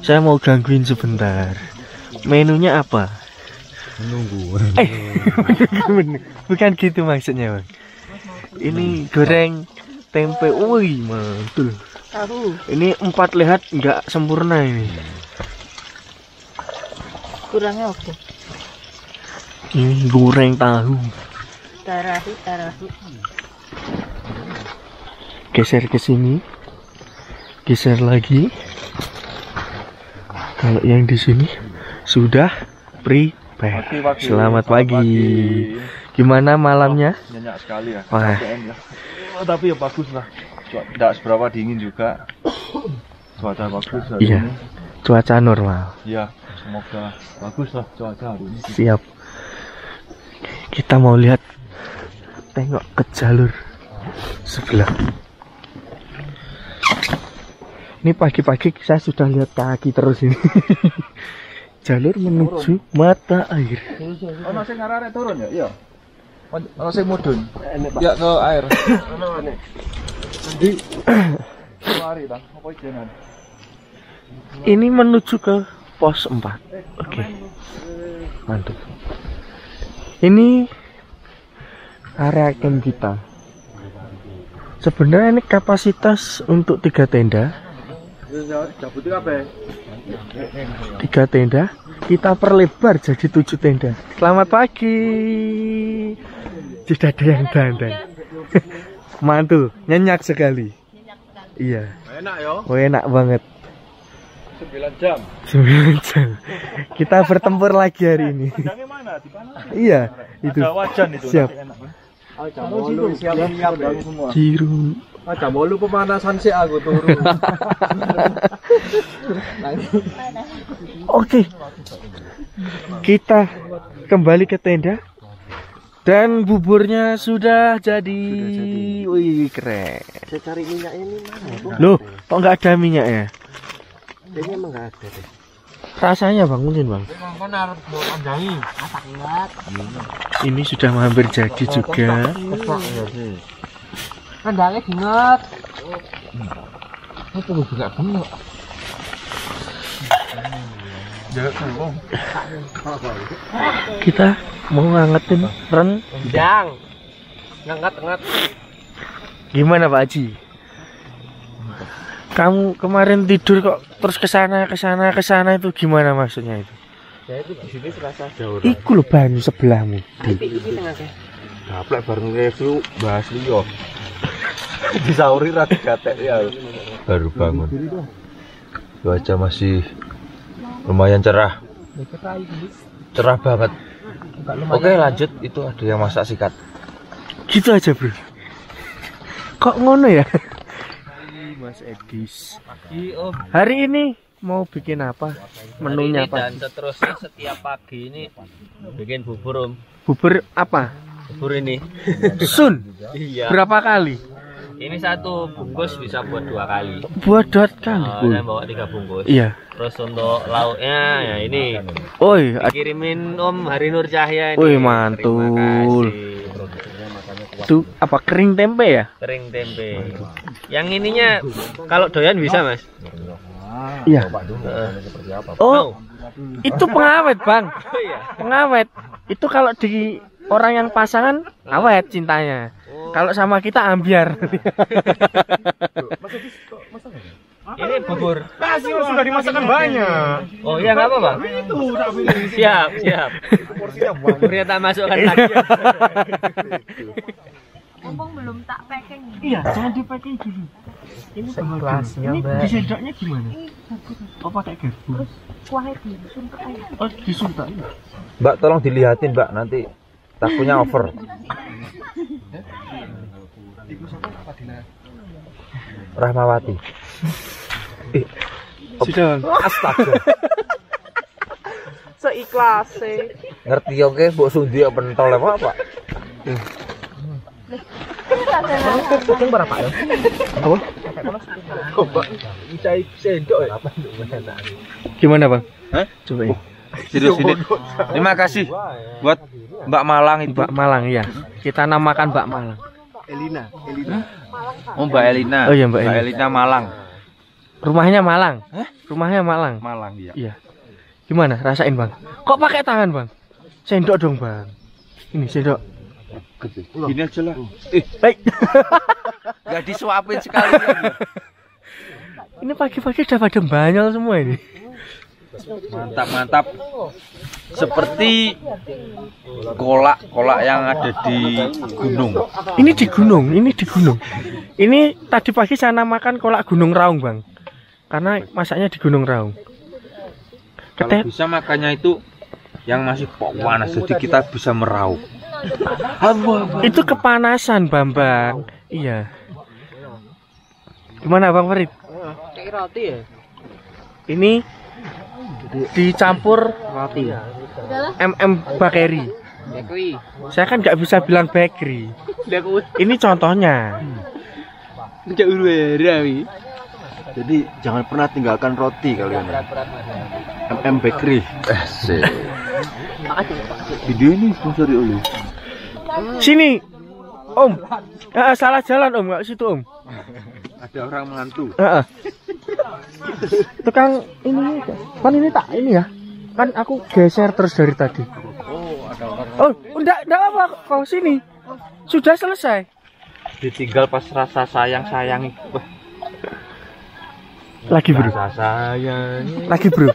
Saya mau gangguin sebentar. Menunya apa? Menunggu. Bukan gitu maksudnya, Bang. Ini goreng tempe. Wih, mantul. Ini 4 lihat nggak sempurna ini. Kurangnya apa? Ini goreng tahu. Tarahu. Geser ke sini. Geser lagi. Kalau yang di sini sudah prepare. Selamat pagi. Gimana malamnya? Nyenyak sekali ya. Wah. Tapi ya bagus lah. Tidak seberapa dingin juga. Cuaca bagus hari Iya. ini. Cuaca normal. Iya, semoga bagus lah cuaca hari ini. Siap. Kita mau lihat, tengok ke jalur sebelah. Ini pagi-pagi saya sudah lihat kaki terus ini. Jalur menuju mata air. Oh, nasi ngarare turun ya? Iya. Oh, nasi mudun. Ya ke air. Nanti lari bang, apa jangan? Ini menuju ke pos 4. Oke. Mantap. Ini area camp kita. Sebenarnya ini kapasitas untuk 3 tenda. 3 tenda. Kita perlebar jadi 7 tenda. Selamat pagi. Sudah ada yang dandan. Mantul, nyenyak sekali. Iya. Enak ya? Oh, enak banget. 9 jam. 9 jam. Kita bertempur lagi hari ini. Pedangnya mana? Di mana? Iya, itu. Ada wajan itu. Siap. Siap semua. Ciru. Jam 8 pemanasan sih aku turun. Oke. Kita kembali ke tenda. Dan buburnya sudah jadi. Wih, keren. Saya cari minyak ini mana? Loh, kok nggak ada minyaknya? Kayaknya emang nggak ada deh. Rasanya bangunin, Bang. Ini sudah hampir jadi juga. Kendangnya ingat. Kita mau ngangetin ren. Jang. Ngangat. Gimana Pak Haji? Kamu kemarin tidur kok terus kesana itu gimana maksudnya itu? Saya itu di sini terasa jauh. Iku lho banyu sebelahmu. Iki tengahnya. Gaplek bareng review bahas liyo. Disauri ra digatek ya. Baru bangun. Cuaca masih lumayan cerah. Cerah banget. Oke, lanjut. Itu ada yang masak sikat. Gitu aja, Bro. Kok ngono ya? Mas Edis. Hari ini mau bikin apa? Menunya apa? Dan seterusnya setiap pagi ini bikin bubur, Om. Bubur apa? Bubur ini. Sun. Iya. Berapa kali? Ini 1 bungkus bisa buat 2 kali. Buat 2 kali. Saya bawa 3 bungkus. Iya. Terus untuk lauknya ya ini. Oi, Kirimin Om Hari Nur Cahya ini. Wih, mantul. Itu apa, kering tempe ya? Kering tempe. Yang ininya kalau doyan bisa, Mas. Iya. Oh, itu pengawet, Bang. Pengawet. Itu kalau di orang yang pasangan awet cintanya. Kalau sama kita ambiar. Ini bubur. Nasi sudah dimasakkan banyak. Oh iya, nggak apa-apa. Siap. Buburnya tak masukkan lagi. Ngomong belum tak packing. Iya, jangan di packing dulu. Ini kelasnya, Mbak. Disedoknya gimana? Oh, pakai garpu. Terus kuahnya disuntuk aja. Oh, disuntak. Mbak, tolong dilihatin, Mbak. Nanti takutnya over. Rahmawati. Sudah. Astaga. Seikhlasnya. Ngerti oke, mbok sundi pentol apa, Pak? Kucing berapa ya? Apa? Gimana bang? Hah? Cobain. Serius ini. Terima kasih buat Mbak Malang itu. Mbak Malang ya. Kita namakan Mbak Malang. Elina. Oh Mbak Elina. Oh iya, Mbak Elina Malang. Rumahnya Malang. Rumahnya Malang. Malang iya. Iya. Gimana? Rasain bang. Kok pakai tangan bang? Sendok dong bang. Ini sendok. Gini aja lah. Baik. Gak disuapin sekali lagi. Ini pagi-pagi udah pada banyol semua ini. Mantap mantap. Seperti kolak yang ada di gunung. Ini di gunung, ini di gunung. Ini tadi pagi saya namakan kolak Gunung Raung bang. Karena masaknya di Gunung Raung. Kalau bisa makannya itu yang masih panas, jadi kita bisa meraup. Itu kepanasan Bambang. Iya. Gimana Bang Farid? Kayak roti ya? Ini dicampur Roti. bakery. Bakery. Saya kan nggak bisa bilang bakery. Ini contohnya. Jadi jangan pernah tinggalkan roti kalian. Bakery. Video ini sponsori oleh. Sini, Om. Salah jalan Om, nggak situ Om. Ada orang mengantuk. Tukang ini kan ini tak ini ya. Kan aku geser terus dari tadi. Oh, enggak apa kau sini. Sudah selesai. Ditinggal pas rasa sayang. Lagi bro. Rasa sayang. Lagi bro.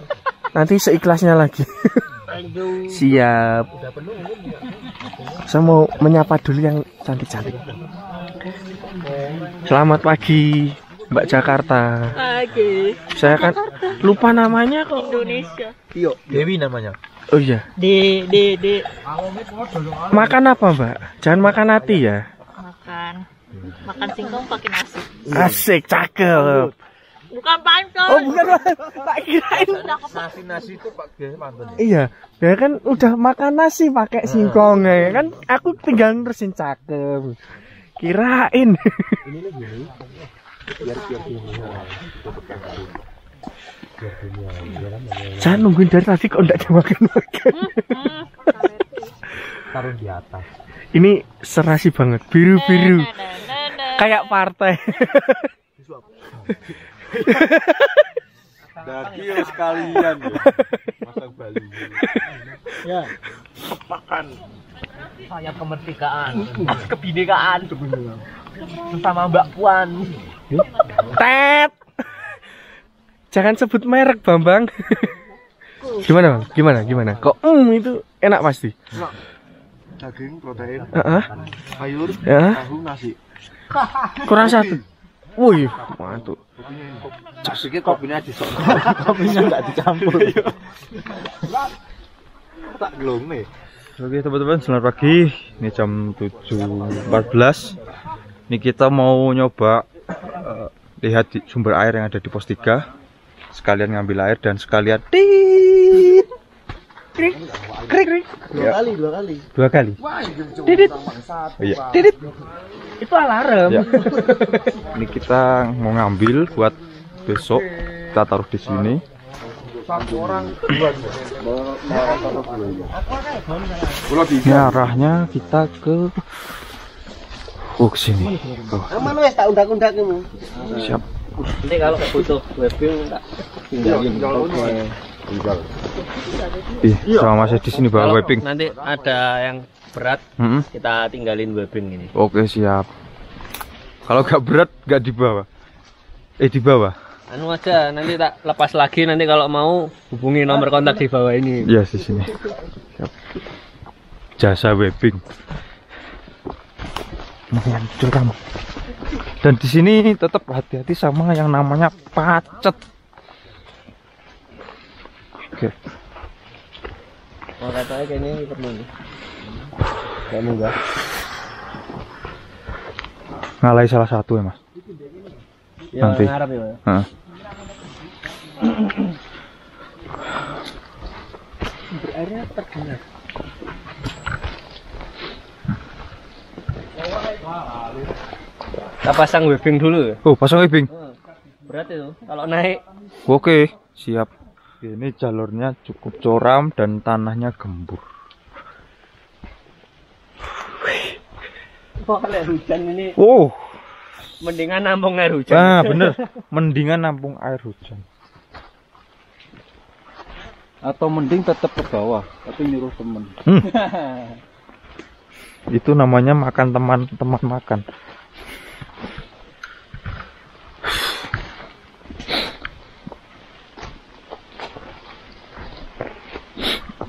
Nanti seikhlasnya lagi. Siap. Saya mau menyapa dulu yang cantik-cantik. Selamat pagi Mbak Jakarta. Pagi. Saya kan lupa namanya kok. Indonesia. Dewi namanya. Oh iya. D. Makan apa Mbak? Jangan makan hati ya. Makan singkong pakai nasi. Asik, cakep. Bukan pantun. Oh bukan, tak kirain. Nasi itu Pak Biasa mantan. Iya, ya kan udah makan nasi pakai singkong ya kan. Aku tinggal nerusin cakep. Kirain. Saya nungguin dari tadi kok enggak dimakan-makan. Taruh di atas. Ini serasi banget, biru-biru. Kayak partai. Daging sekalian ya. Masang Bali. Ya. Makan. Saya kemerdekaan. Kebinekaan. Bersama Mbak Puan. Tet. Jangan sebut merek Bambang. Gimana Bang? Gimana? Kok itu enak pasti. Daging, protein, sayur, Ya. tahu, nasi. Kurang satu. Wih, mantap. Sedikit kopinya disok. Kopinya nggak dicampur. Tak gelong nih. Oke teman-teman, selamat pagi. Ini jam 7.14. Ini kita mau nyoba lihat di sumber air yang ada di pos 3. Sekalian ngambil air dan sekalian tit. Krik. Dua kali. Titit. Iya. Titit. Itu alarm. Ya. Ini kita mau ngambil buat besok. Kita taruh di sini. Ini arahnya kita ke sini. Aman wes tak undak-undak kamu. Siap. Nanti kalau butuh webbing tak tinggalin. Sama Mas di sini bawa webbing. Nanti ada yang berat, kita tinggalin webbing ini. Oke, siap. Kalau nggak berat nggak dibawa. Di bawah. Anu aja, nanti tak lepas lagi. Nanti kalau mau hubungi nomor kontak di bawah ini. Iya, di sini. Siap. Jasa webbing. Muncul kamu. Dan di sini tetap hati-hati sama yang namanya pacet. Oke. Mau katanya kayaknya ini perlu nih. Kayak enggak. Ngalahi salah satu ya Mas. Ya, nanti. ngarep ya. Berairnya terdengar. Kita pasang webbing dulu. Oh, pasang webbing. Berat itu kalau naik. Oke, siap. Ini jalurnya cukup curam dan tanahnya gembur. Kok kalau hujan ini Oh, mendingan nampung air hujan. ah bener, mendingan nampung air hujan. Atau mending tetap ke bawah, tapi nyuruh temen. Itu namanya makan teman makan.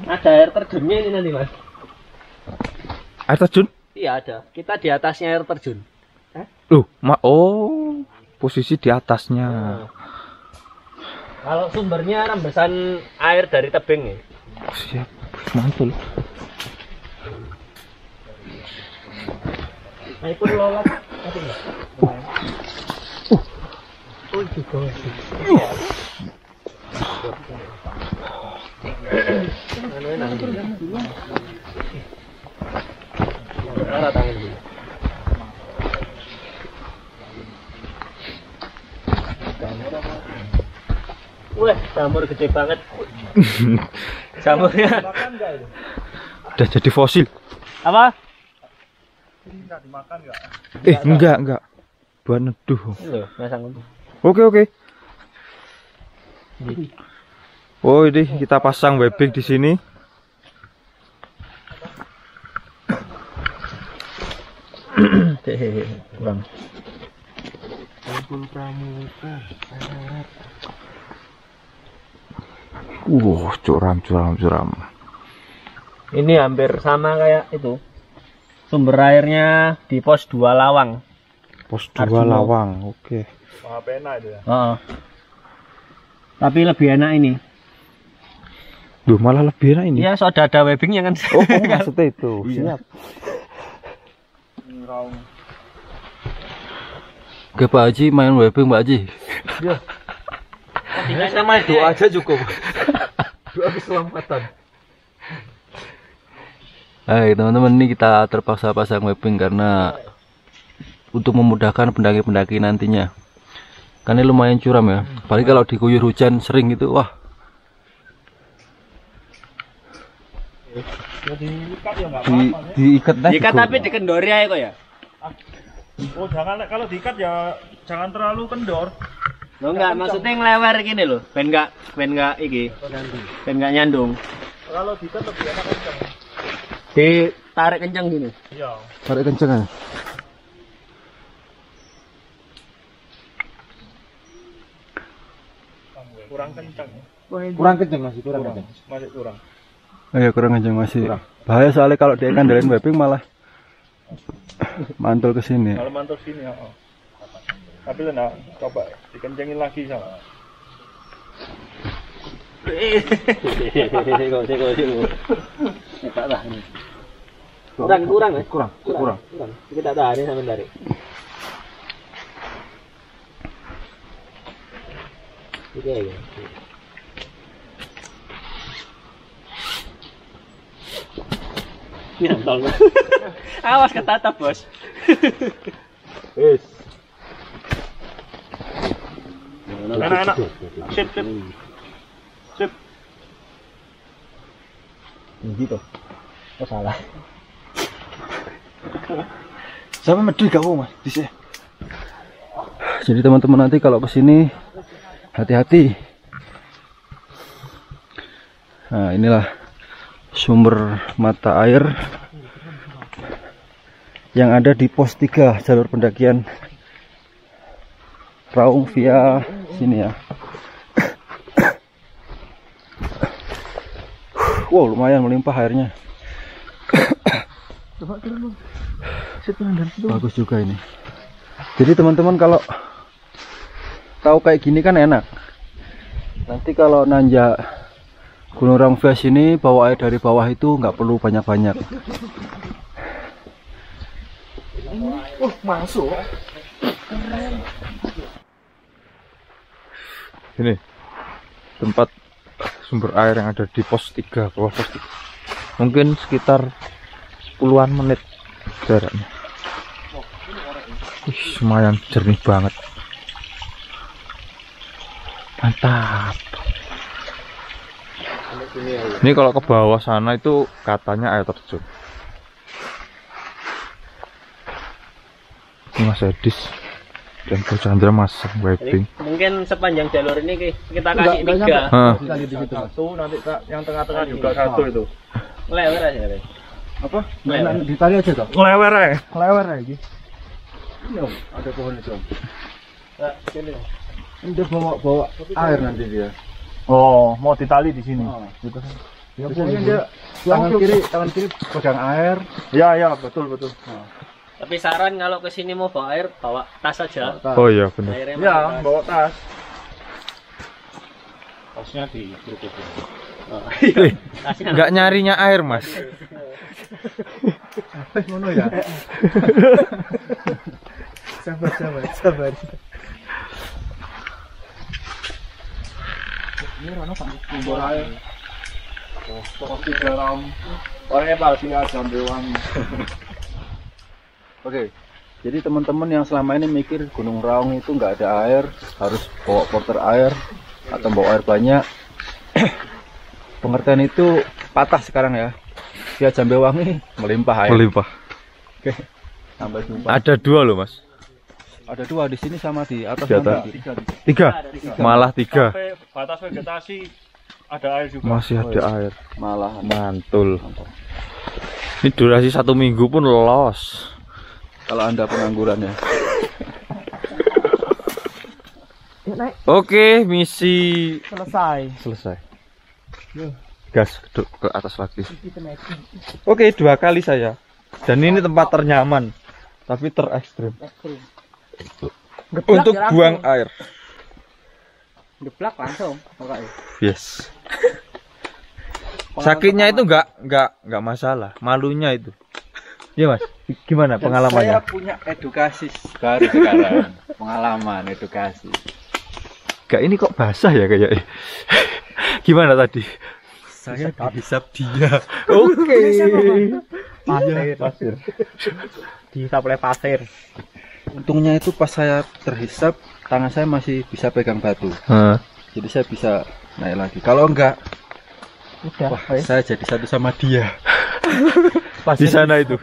Ada air terjunnya ini nanti mas. Air terjun? Iya ada. Kita di atasnya air terjun. Loh, oh, posisi di atasnya. Kalau sumbernya rembesan air dari tebing ya. Siap, mantul. Ayo pun lolos. Oh juga. Wah, jamur gede banget. Jamurnya Udah jadi fosil. apa? Enggak. Buat neduh. Loh, masang. Oke. Oh, ini kita pasang webbing di sini. Kurang. Curam. Ini hampir sama kayak itu. Sumber airnya di pos 2 Lawang. Pos 2 Arjuna. Lawang, oke. Wah, pena itu ya. Tapi lebih enak ini. Duh, malah lebih enak ini. Iya, sudah ada webbingnya kan. Oh, maksudnya itu. Siap. Oke Pak Haji, main webbing Pak Haji. Saya main Doa aja cukup. Doa keselamatan. Hai teman-teman, ini kita terpaksa pasang webbing karena untuk memudahkan pendaki-pendaki nantinya. Karena ini lumayan curam ya. Apalagi kalau diguyur hujan sering gitu, wah. Diikat dah. Diikat tapi dikendori aja kok ya. Oh, jangan, kalau diikat ya jangan terlalu kendor. Lo enggak, maksudnya ngelewer gini loh. Ben enggak iki. Ben enggak nyandung. Kalau diikat lebih enak kencang. Ditarik kencang gini. Iya. Tarik kenceng aja. Kurang kencang. Kurang kenceng masih kurang kenceng. Masih kurang. Iya kurang kenceng masih. Bahaya soalnya kalau dia kandelin webbing malah mantul ke sini. Kalau mantul sini ya. Tapi lo nak coba dikencengin lagi sama. Kurang ya? Kurang. Kita tahan sampai dari. Oke ya. Nyantol. Awas ketatap, Bos. Wis. Enak-enak. Sip. Gitu. Oh salah. Sama medul kamu Mas, bisa. Jadi teman-teman nanti kalau kesini hati-hati. Nah inilah sumber mata air yang ada di pos 3 jalur pendakian Raung via sini ya. Wow lumayan melimpah airnya. Bagus juga ini. Jadi teman-teman kalau tahu kayak gini kan enak. Nanti kalau nanjak Gunung Raung via sini bawa air dari bawah itu nggak perlu banyak-banyak. Masuk. Ini tempat sumber air yang ada di pos 3, bawah pos 3. Mungkin sekitar 10-an menit jaraknya. Lumayan jernih banget. Mantap. Ini kalau ke bawah sana itu katanya air terjun. Ini Mas Edis dan Bu Chandra masang wiping. Mungkin sepanjang jalur ini kita kasih 3. Satu, nanti yang tengah-tengah juga satu itu. Lewer aja deh. Apa? Ditarik aja toh. Lewer aja. Lewer aja. Ini Om, ada pohon itu Om. Nah, sini. Ini dia bawa air nanti dia. Oh, mau ditali di sini. Gitu. Ya, dia tangan kiri pegang air. Ya, betul. Nah. Tapi saran kalau ke sini mau bawa air, bawa tas aja. Oh iya benar. Airnya Ya, tas. bawa tas. Tasnya di kerupuk. Nggak nyarinya air Mas. Ngono ya. Sabar. Ini mana Pak? Kumpul air. Oh, kopi garam. Orangnya pasti aja wangi. Oke. Jadi teman-teman yang selama ini mikir Gunung Raung itu nggak ada air, harus bawa porter air atau bawa air banyak. Pengertian itu patah sekarang ya. Via Jambewangi melimpah air. Melimpah. Oke. Sampai jumpa. Ada 2 loh Mas. Ada 2 di sini sama di atas. Di atas. Nanti. 3. Malah 3. Sampai batas vegetasi ada air juga. Masih ada air. Malah Mantul. Ini durasi 1 minggu pun los. kalau Anda pengangguran ya. Oke, misi Selesai. gas ke atas lagi. Oke, 2 kali saya. Dan ini tempat ternyaman, tapi terekstrim. Untuk buang air. Geblak langsung pokoknya. Yes. Sakitnya itu nggak masalah, malunya itu. Iya Mas, gimana pengalamannya? Saya punya edukasi baru sekarang. Pengalaman edukasi. Gak, ini kok basah ya kayaknya. Gimana tadi? Saya dihisap dia. Oke. Pasir. Dihisap oleh pasir. Untungnya itu pas saya terhisap, tangan saya masih bisa pegang batu. Jadi saya bisa naik lagi. Kalau enggak, Udah. saya jadi satu sama dia. Di sana itu.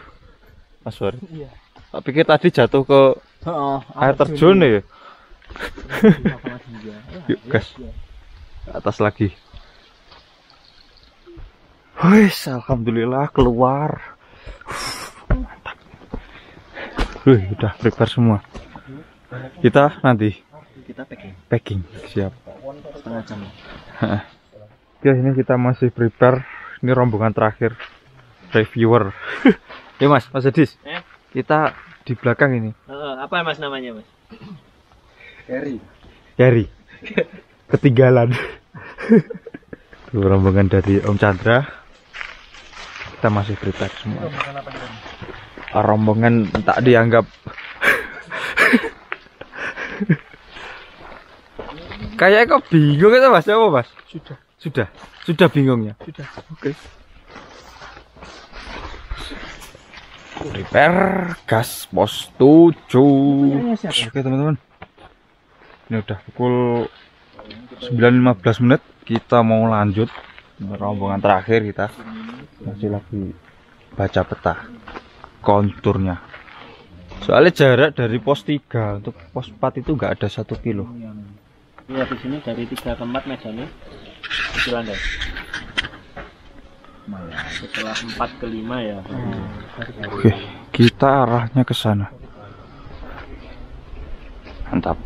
Mas Wari. Iya. Tak pikir tadi jatuh ke air terjun ya. Yuk gas. Ke atas lagi. Wes, alhamdulillah keluar. Mantap. Udah prepare semua. Kita nanti packing. Siap. Setengah jam. Oke, ini kita masih prepare. Ini rombongan terakhir reviewer. Ya Mas Edis. Kita di belakang ini. Apa Mas namanya Mas? Gary. Ketinggalan. Tuh, rombongan dari Om Chandra. Kita masih prepare semua. Rombongan tak dianggap. Kayaknya kok bingung itu Mas, apa Mas? Sudah bingungnya. Oke. Prepare gas pos 7. Oke teman-teman. Ini udah pukul 9.15 menit. Kita mau lanjut. Rombongan terakhir kita. Masih lagi baca peta konturnya. Soalnya jarak dari pos 3 untuk pos 4 itu nggak ada 1 kilo. Iya, di sini dari 3 ke 4 medannya. Itu landai. Setelah 4 ke 5 ya. Oke, kita arahnya ke sana. Mantap.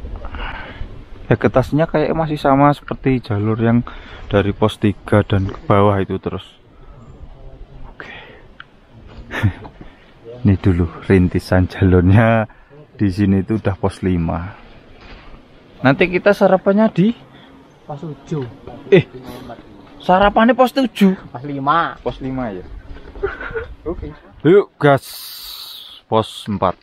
Vegetasinya kayak masih sama seperti jalur yang dari pos 3 dan ke bawah itu terus. Oke. Ini dulu rintisan jalurnya. Di sini itu udah pos 5. Nanti kita sarapannya di Pos 7. Sarapannya pos 7. Pos 5. Pos 5 ya. Oke. Yuk gas. Pos 4.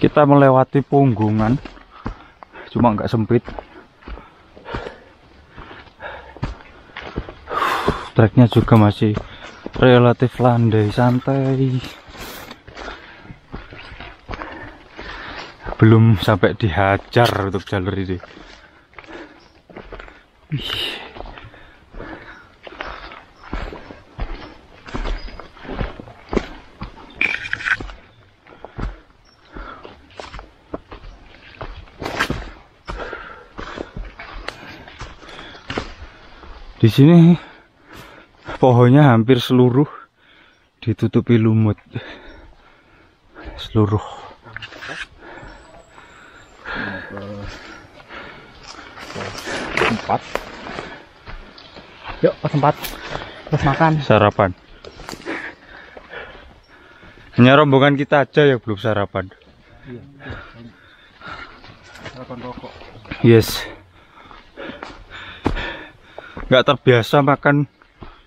kita melewati punggungan, cuma nggak sempit. Treknya juga masih relatif landai, santai. Belum sampai dihajar untuk jalur ini. Di sini pohonnya hampir seluruh ditutupi lumut. Seluruh. Tempat. Yuk, ke tempat. Terus makan. Sarapan. Hanya rombongan kita aja yang belum sarapan. Sarapan rokok. Yes. Nggak terbiasa makan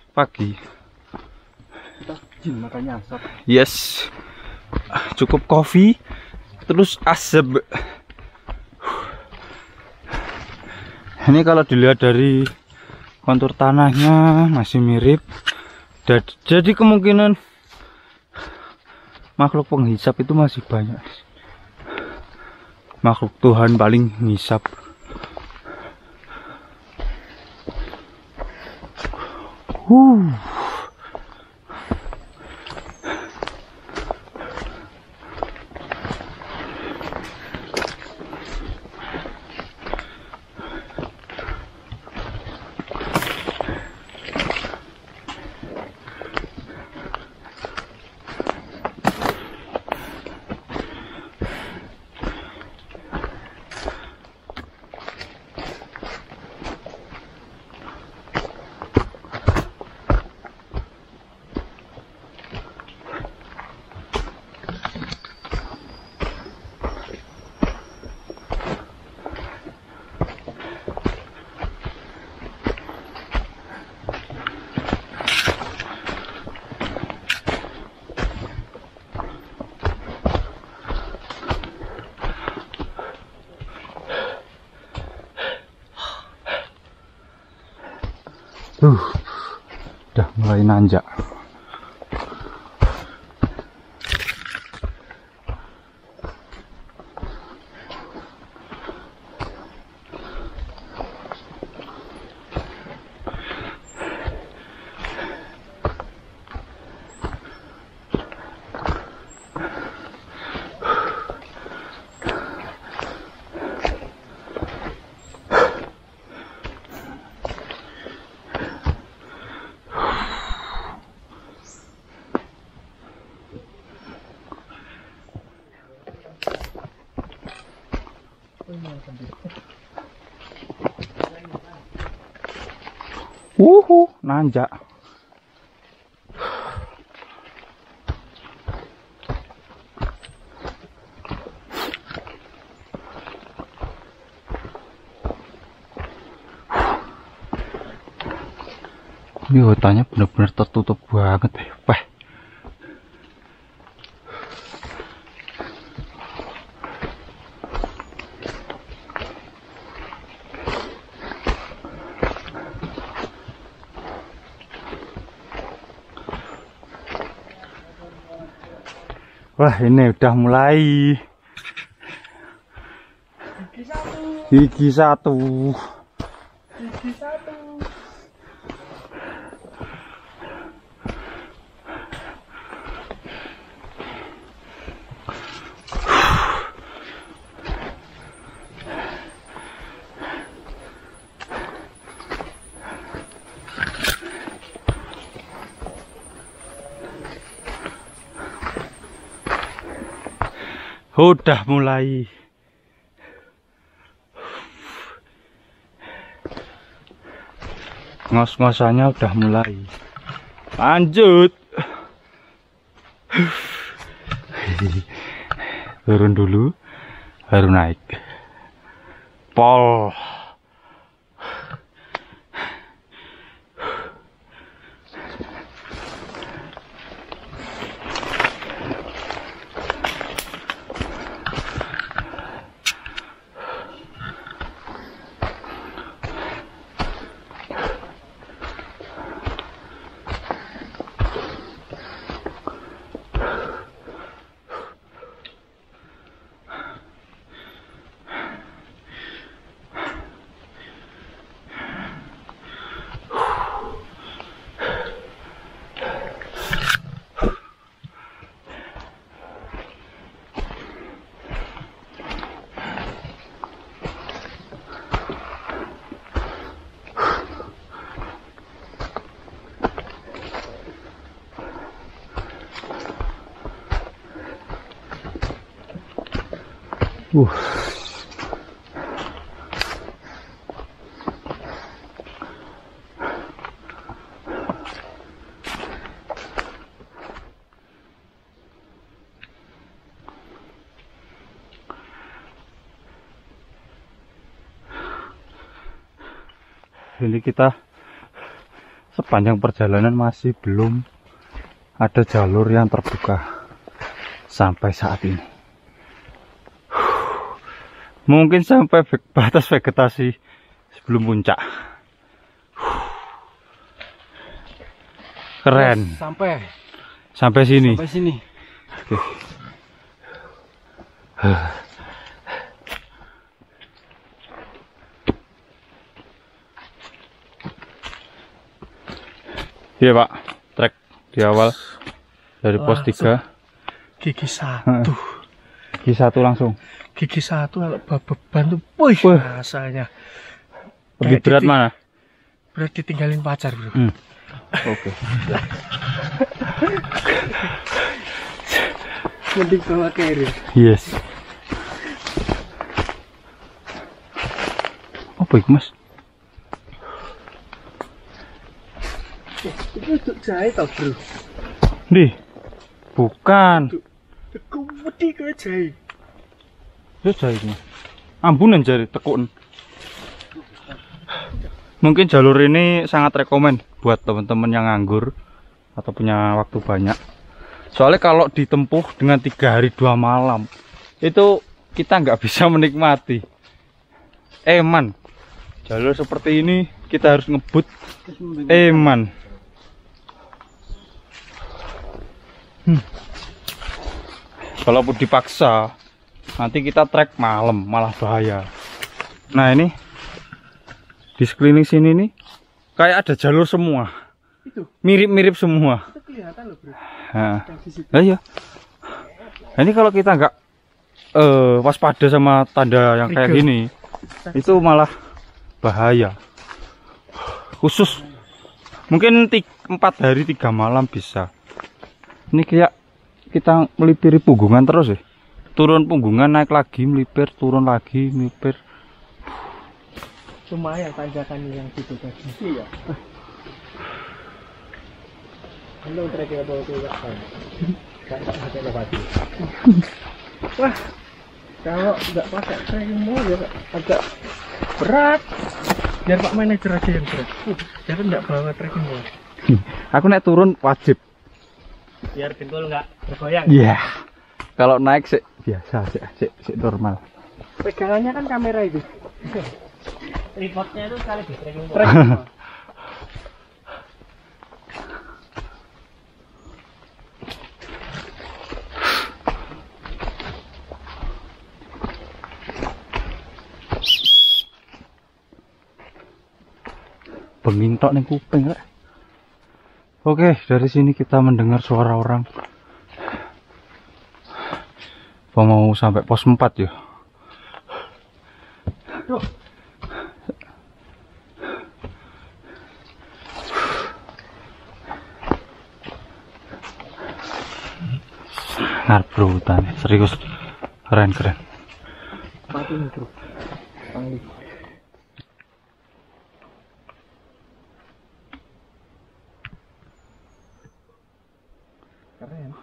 pagi. Kita jin makannya asap. Yes. Cukup kopi, terus asap. Ini kalau dilihat dari kontur tanahnya masih mirip. Jadi kemungkinan makhluk penghisap itu masih banyak. Makhluk Tuhan paling ngisap. Udah mulai nanjak. Nanjak. Ini hutannya benar-benar tertutup banget ya. Wah. Wah, ini udah mulai gigi satu. Udah mulai. Ngos-ngosannya udah mulai. Lanjut. Turun dulu, baru naik. Pol. Ini kita sepanjang perjalanan masih belum ada jalur yang terbuka sampai saat ini. Mungkin sampai batas vegetasi sebelum puncak. Keren. Sampai sini. Sampai sini. Oke. Iya Pak, trek di awal dari pos 3. Gigi 1. Gigi 1 langsung. Gigi 1 kalau beban tuh, wih, rasanya. Lebih berat mana? Berat ditinggalin pacar, bro. Oke. Mending bawa carrier. Yes. Apa itu Mas? Itu untuk jahit tau, bro. Di, bukan. Kemudi ke jahit. Itu jahitnya. Ambunan jari tekun. Mungkin jalur ini sangat rekomen buat teman-teman yang nganggur atau punya waktu banyak. Soalnya kalau ditempuh dengan 3 hari 2 malam, itu kita nggak bisa menikmati. Eman. Jalur seperti ini kita harus ngebut. Eman. Kalaupun dipaksa, nanti kita trek malam malah bahaya. Nah ini di sekeliling sini nih kayak ada jalur semua. Itu mirip-mirip semua. itu kelihatan loh, bro. Nah iya. Nah, ini kalau kita nggak waspada sama tanda yang kayak gini, itu malah bahaya. Khusus mungkin 4 hari 3 malam bisa. Ini kayak kita melipiri punggungan terus ya. Turun punggungan, naik lagi, melipir, turun lagi, melipir. Cuma yang tanjakan yang gitu tadi. Iya. Halo, treknya bawa ke belakang. Enggak pakai lewati. Wah, kalau nggak pakai trekking mall ya agak berat. Biar Pak manajer aja yang berat. Jangan nggak bawa trekking mall. Aku naik turun wajib. Biar dengkul nggak bergoyang. Iya. Kalau naik sih biasa, sih normal. Pegangannya kan kamera itu. Tripodnya itu sekali di trekking mall. Pengintok nih kuping rek. Oke, dari sini kita mendengar suara orang. Apa mau sampai pos 4 ya? Sangat bro, hutan serius, keren. Patung bro. Pangli. Keren.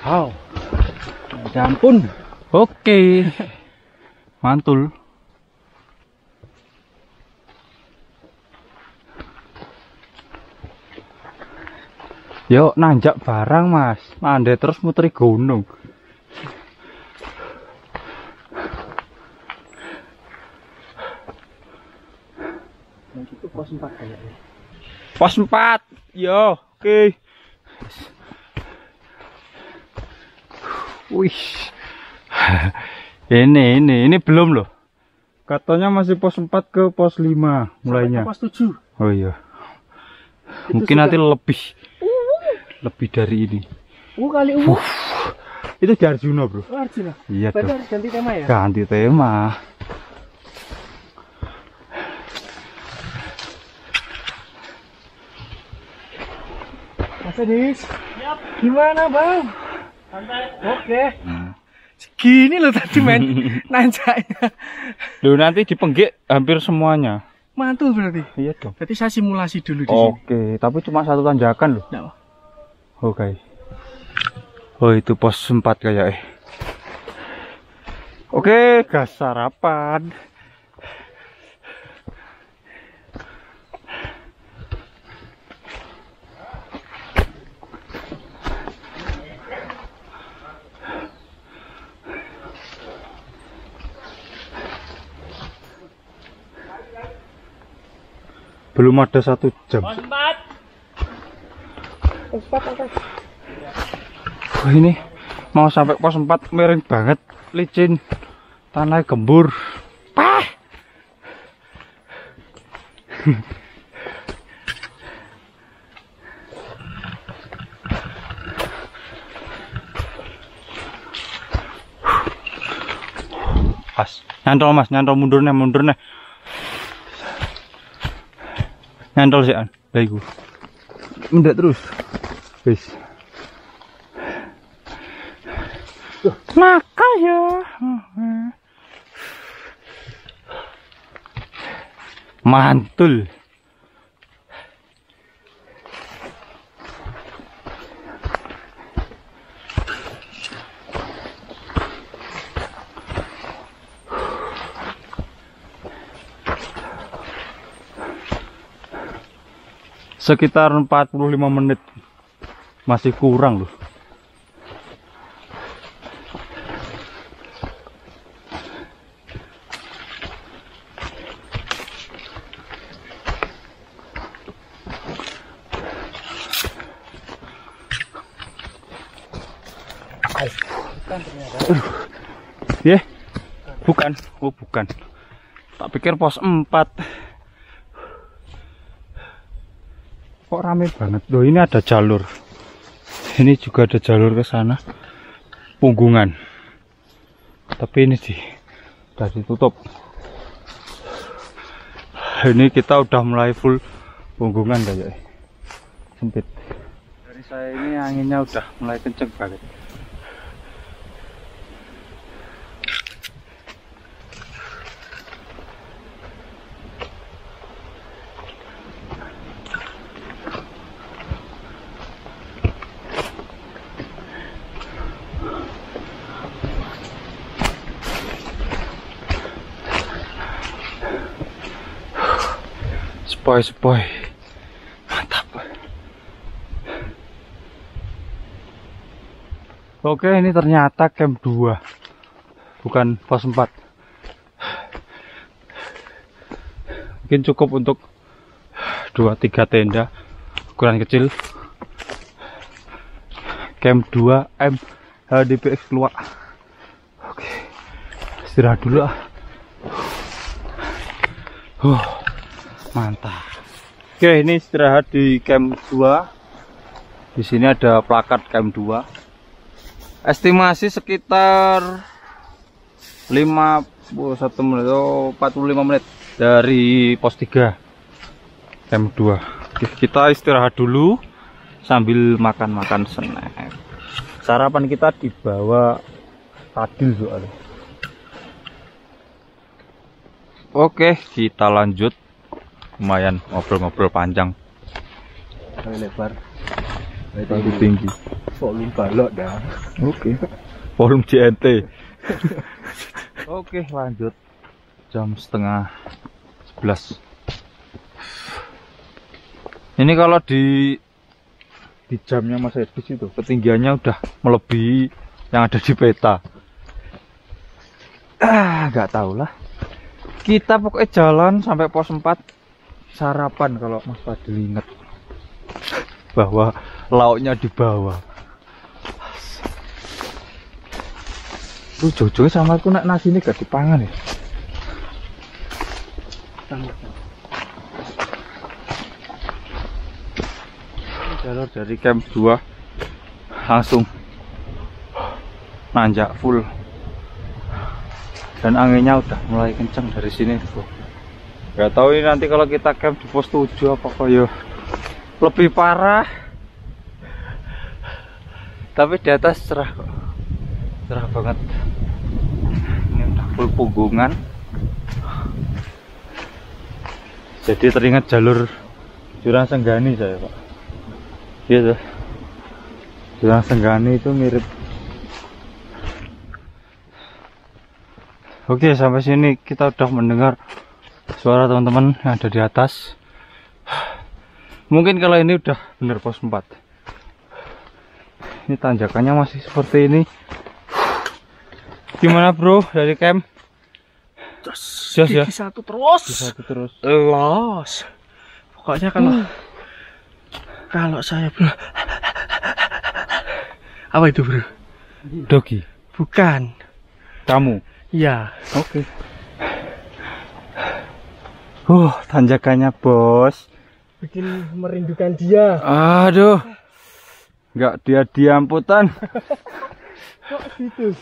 Wow, ya ampun. Oke, mantul. Yuk nanjak barang mas, mandai terus muteri gunung. Yang itu pos 4 kayaknya. Pos 4, yo, oke. Wih, ini belum loh. Katanya masih pos 4 ke pos 5 mulainya. Pos 7. Oh iya. Itu mungkin sudah. nanti lebih dari ini. Kali Itu di Arjuna, Bro. Oh, Arjuna. Iya Berarti tuh. harus ganti tema ya? Ganti tema. Mas Adis. Gimana, Bang? Santai. Oke. Segini loh tadi main nanjaknya. Loh, nanti dipenggik hampir semuanya. Mantul berarti. Iya dong. Berarti saya simulasi dulu di sini. Oke, tapi cuma satu tanjakan loh. Nggak apa. Oke. Oh, itu pos 4 kayak. Oke, gas sarapan. Belum ada 1 jam. Pos 4. Wah, ini mau sampai pos 4 miring banget, licin, tanah gembur. Pah. Pas, nyantol Mas, nyantol mundur nih. Nyantol sih an, baikku. Mendak terus. Wis. Nakal ya. Mantul. Sekitar 45 menit. Masih kurang loh. Ya, bukan. Oh, bukan. Tak pikir pos 4. Kok rame banget. Loh, ini ada jalur. Ini juga ada jalur ke sana. Punggungan. Tapi ini sih udah ditutup. Ini kita udah mulai full punggungan kayaknya. Sempit. Dari saya ini anginnya udah mulai kenceng banget. Sepoi, mantap. Oke, ini ternyata camp 2, bukan pos 4. Mungkin cukup untuk 2-3 tenda ukuran kecil. Camp 2 M HDPX keluar. Oke, istirahat dulu ah. Mantap. Oke, ini istirahat di camp 2. Di sini ada plakat camp 2. Estimasi sekitar 51 menit atau 45 menit dari pos 3 camp 2. Oke, kita istirahat dulu sambil makan-makan snack. Sarapan kita dibawa tadil soalnya. Oke, kita lanjut. Lumayan ngobrol-ngobrol panjang. Lebar. Tinggi. Volume balok dah. Oke. Volume JNT. Oke, lanjut. Jam setengah 11. Ini kalau di jamnya Mas Edis itu ketinggiannya udah melebihi yang ada di peta. Nggak tahu lah. Kita pokoknya jalan sampai pos 4 sarapan kalau Mas Fadil ingat bahwa lauknya di bawah. Lu jojo sama aku nak nasi ini gak dipangan ya. Jalur dari camp 2 langsung nanjak full. Dan anginnya udah mulai kencang dari sini, bro. Gak tahu ini nanti kalau kita camp di pos 7 apa koyo lebih parah. Tapi di atas cerah kok. Cerah banget. Ini udah full punggungan. Jadi teringat jalur Jurang Senggani saya, Pak. Iya tuh. Jurang Senggani itu mirip. Oke, sampai sini kita udah mendengar suara teman-teman yang ada di atas. Mungkin kalau ini udah bener pos 4. Ini tanjakannya masih seperti ini. Gimana bro dari camp? Jos ya? Satu terus. Satu terus. Los. Pokoknya kalau saya bro. Apa itu bro? Dogi. Bukan. Kamu? Iya. Oke. Tanjakannya bos. Bikin merindukan dia. Aduh. Nggak dia amputan. Kok gitu?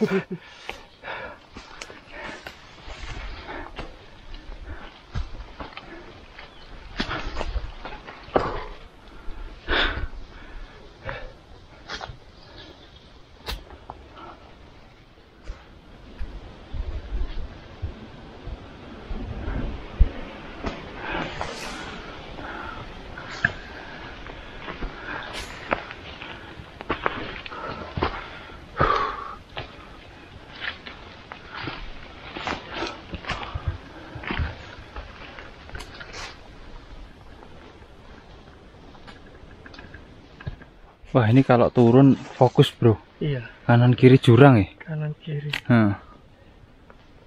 Wah, ini kalau turun fokus bro. Iya. Kanan kiri jurang ya. Kanan kiri.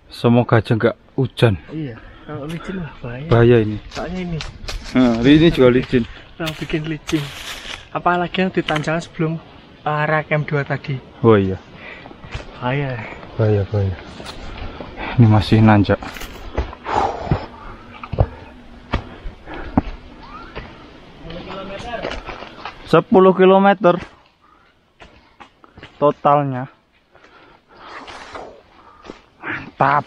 Semoga aja nggak hujan. Iya. Kalau licin lah bahaya. Bahaya ini. Soalnya ini. Ini juga licin. Yang bikin licin. Apalagi yang di tanjakan sebelum arah camp 2 tadi. Oh iya. Bahaya. Bahaya. Ini masih nanjak. Kilometer. 10 km totalnya. Mantap.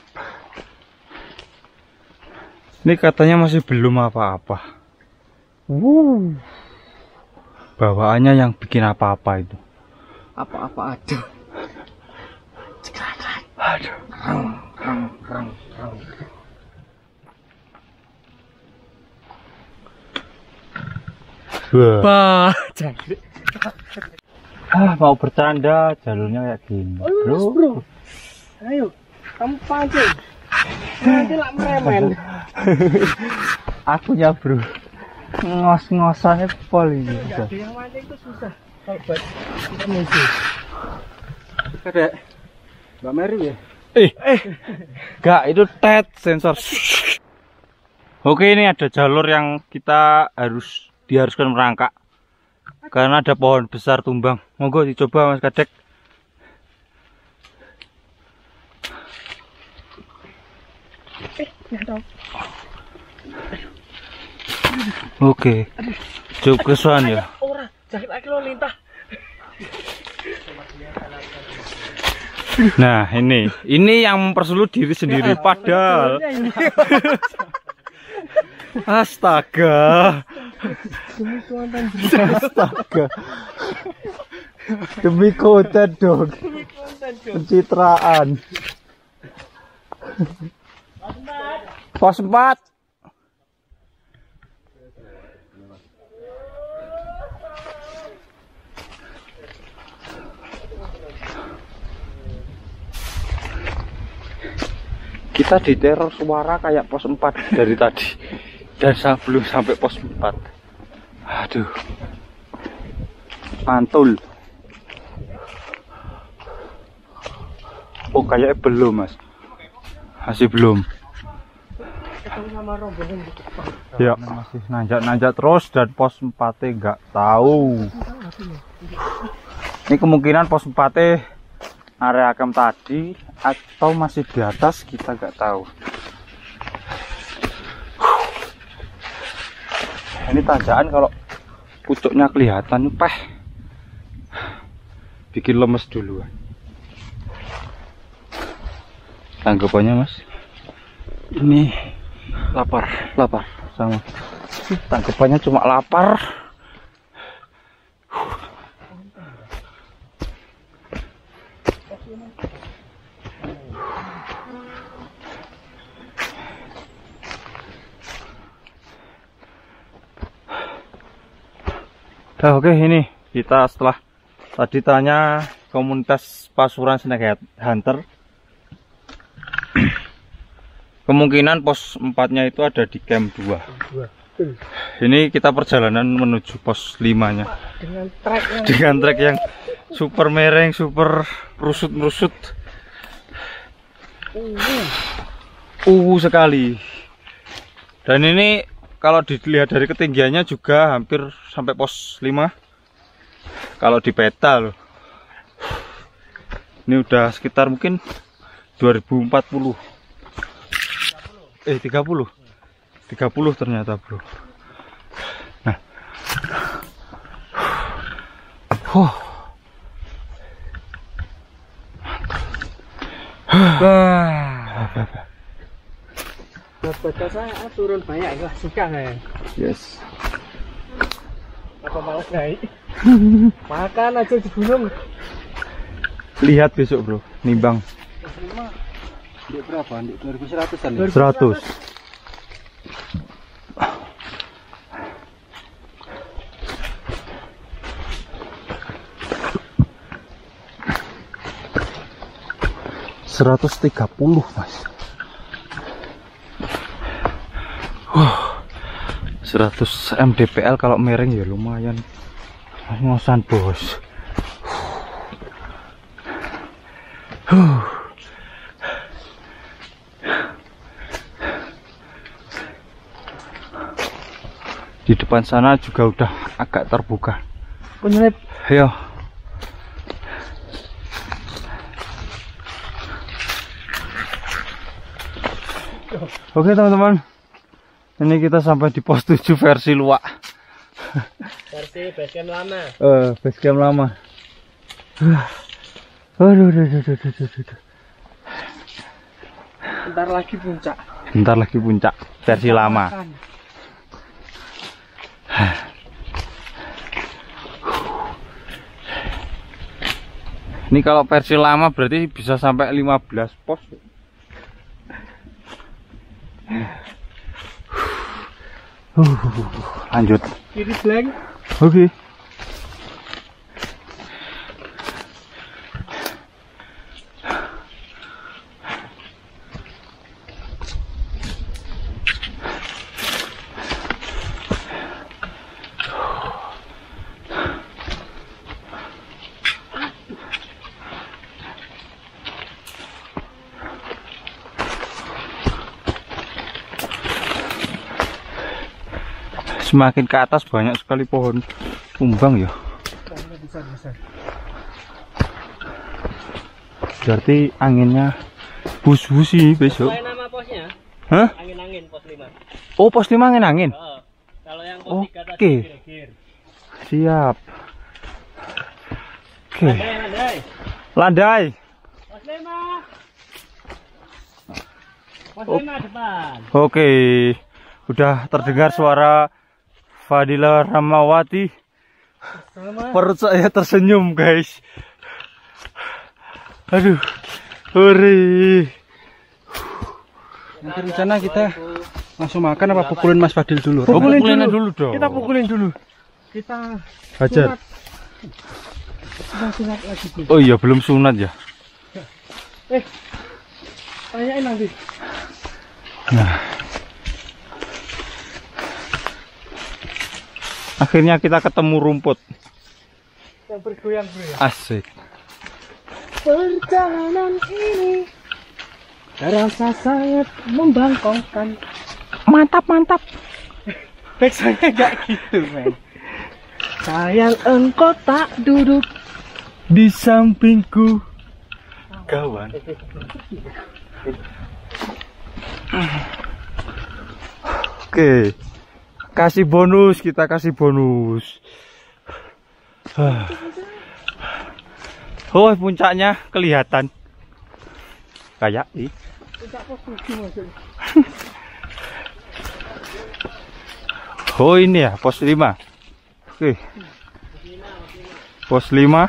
Ini katanya masih belum apa-apa. Bawaannya yang bikin apa-apa itu. Apa-apa ada. Aduh. Rang. Wah. Jangkrik. Mau bercanda jalurnya kayak gini. Bro. Ayo, kamu pancing. Nanti lah meremen. Akunya bro. Ngos-ngosannya pol ini. Enggak, yang mancing itu susah. Kalau buat kita menuju. Ada Mbak Mary ya? Enggak, itu tet sensor. Oke, ini ada jalur yang kita diharuskan merangkak karena ada pohon besar tumbang. Monggo dicoba Mas Kadek. Oke, cukup kesuan ya. Ora, jahit lagi lo lintah. Nah, ini yang mempersulit diri sendiri padahal. Astaga. Astaga. Demi konten dong. Pencitraan. Pos 4. Kita diteror suara kayak pos 4 dari tadi. Dan belum sampai pos 4. Aduh. Mantul. Oh, kayaknya belum, Mas. Masih belum. Ya, masih nanjak-nanjak terus dan pos 4-nya nggak tahu. Ini kemungkinan pos 4-nya area camp tadi atau masih di atas, kita nggak tahu. Ini tanjakan kalau pucuknya kelihatan, bikin lemes duluan. Tanggapannya Mas? Ini lapar. Lapar sama. Tanggapannya cuma lapar. Oke, ini kita setelah tadi tanya komunitas Pasuruan Snake Hunter, kemungkinan pos 4-nya itu ada di camp 2. Ini kita perjalanan menuju pos 5-nya dengan trek yang super mereng, super merusut sekali. Dan ini kalau dilihat dari ketinggiannya juga hampir sampai pos 5. Kalau di peta loh, ini udah sekitar mungkin 2040. 30 ternyata bro. Nah, Baca saya turun banyak enggak suka saya. yes. Apa malas naik? Makan aja di gunung. Lihat besok bro, nimbang. Di berapa? Di 2100-an. 100. $130 Mas. 100 mdpl kalau mereng ya lumayan. Ngosan bos. Di depan sana juga udah agak terbuka. Penyelip. Ayo. Oke teman-teman, ini kita sampai di pos 7 versi luak. Versi basecamp lama. Basecamp lama. Aduh. Bentar lagi puncak. Bentar lagi puncak versi lama. Ini kalau versi lama berarti bisa sampai 15 pos. Lanjut. Kiri blank. Oke. Semakin ke atas banyak sekali pohon tumbang ya. Besar. Berarti anginnya bus-bus sih besok. Sesuai nama posnya. Hah? Angin-angin pos 5. Oh, pos 5 angin-angin. Oh, kalau yang pos 3 tadi Oke. gir-gir. Siap. Oke. Landai. Landai. Pos 5. Pos 5 depan. Oke. Udah terdengar suara Fadila Ramawati. Perut saya tersenyum guys. Aduh. Hore. Nanti rencana kita langsung makan apa pukulin Mas Fadil dulu? Pukulin dulu dong. Kita pukulin dulu. Kita Hajar. sunat lagi. Oh iya, belum sunat ya. Tanyain nanti. Nah. Akhirnya kita ketemu rumput. Yang bergoyang-goyang. Asik. Perjalanan ini terasa sangat membangkongkan. Mantap. Saya nggak gitu, men. Sayang engkau tak duduk Di sampingku, kawan. Oke. Kasih bonus, kita kasih bonus. Oh, puncaknya kelihatan. Kayak Oh ini ya pos 5. Oke. Pos 5.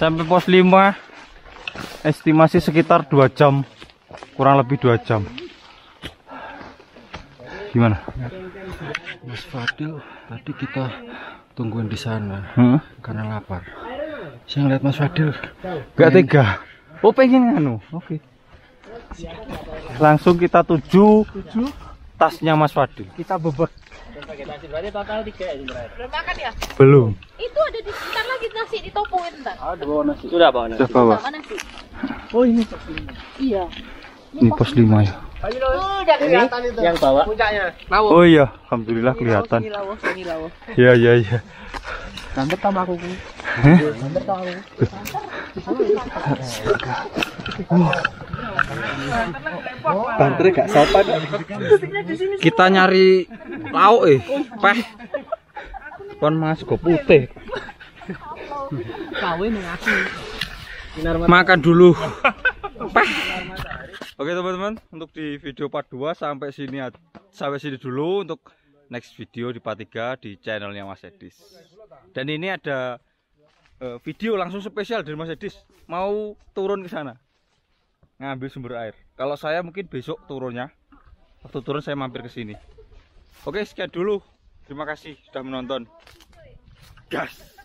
Sampai pos 5 estimasi sekitar 2 jam, kurang lebih 2 jam. Gimana? Mas Fadil tadi kita tungguin di sana karena lapar. Saya ngeliat Mas Fadil Gak tega. Oh pengen nganu. Oke. Langsung kita tuju tasnya Mas Fadil. Kita bebek. Berarti total 3 ya, Belum makan ya? Belum. Itu ada di sekitar lagi nasi ditopongin ntar. ada bawa nasi. Sudah bawa nasi. Sudah bawa. Mana nasi? Oh ini. Iya. Ini pos 5 ya. Udah kelihatan itu. Yang bawa Puncaknya. Oh iya, alhamdulillah kelihatan. Wangi lawo. Iya iya iya. Gantet sama aku. Banter gak sopan. Kita nyari lauk peh. Kon mas go putih. Makan dulu. Peh. Oke teman-teman, untuk di video part 2 sampai sini dulu. Untuk next video di part 3 di channelnya Mas Edis. Dan ini ada video langsung spesial dari Mas Edis, mau turun ke sana ngambil sumber air. Kalau saya mungkin besok turunnya, waktu turun saya mampir ke sini. Oke, sekian dulu, terima kasih sudah menonton. Gas.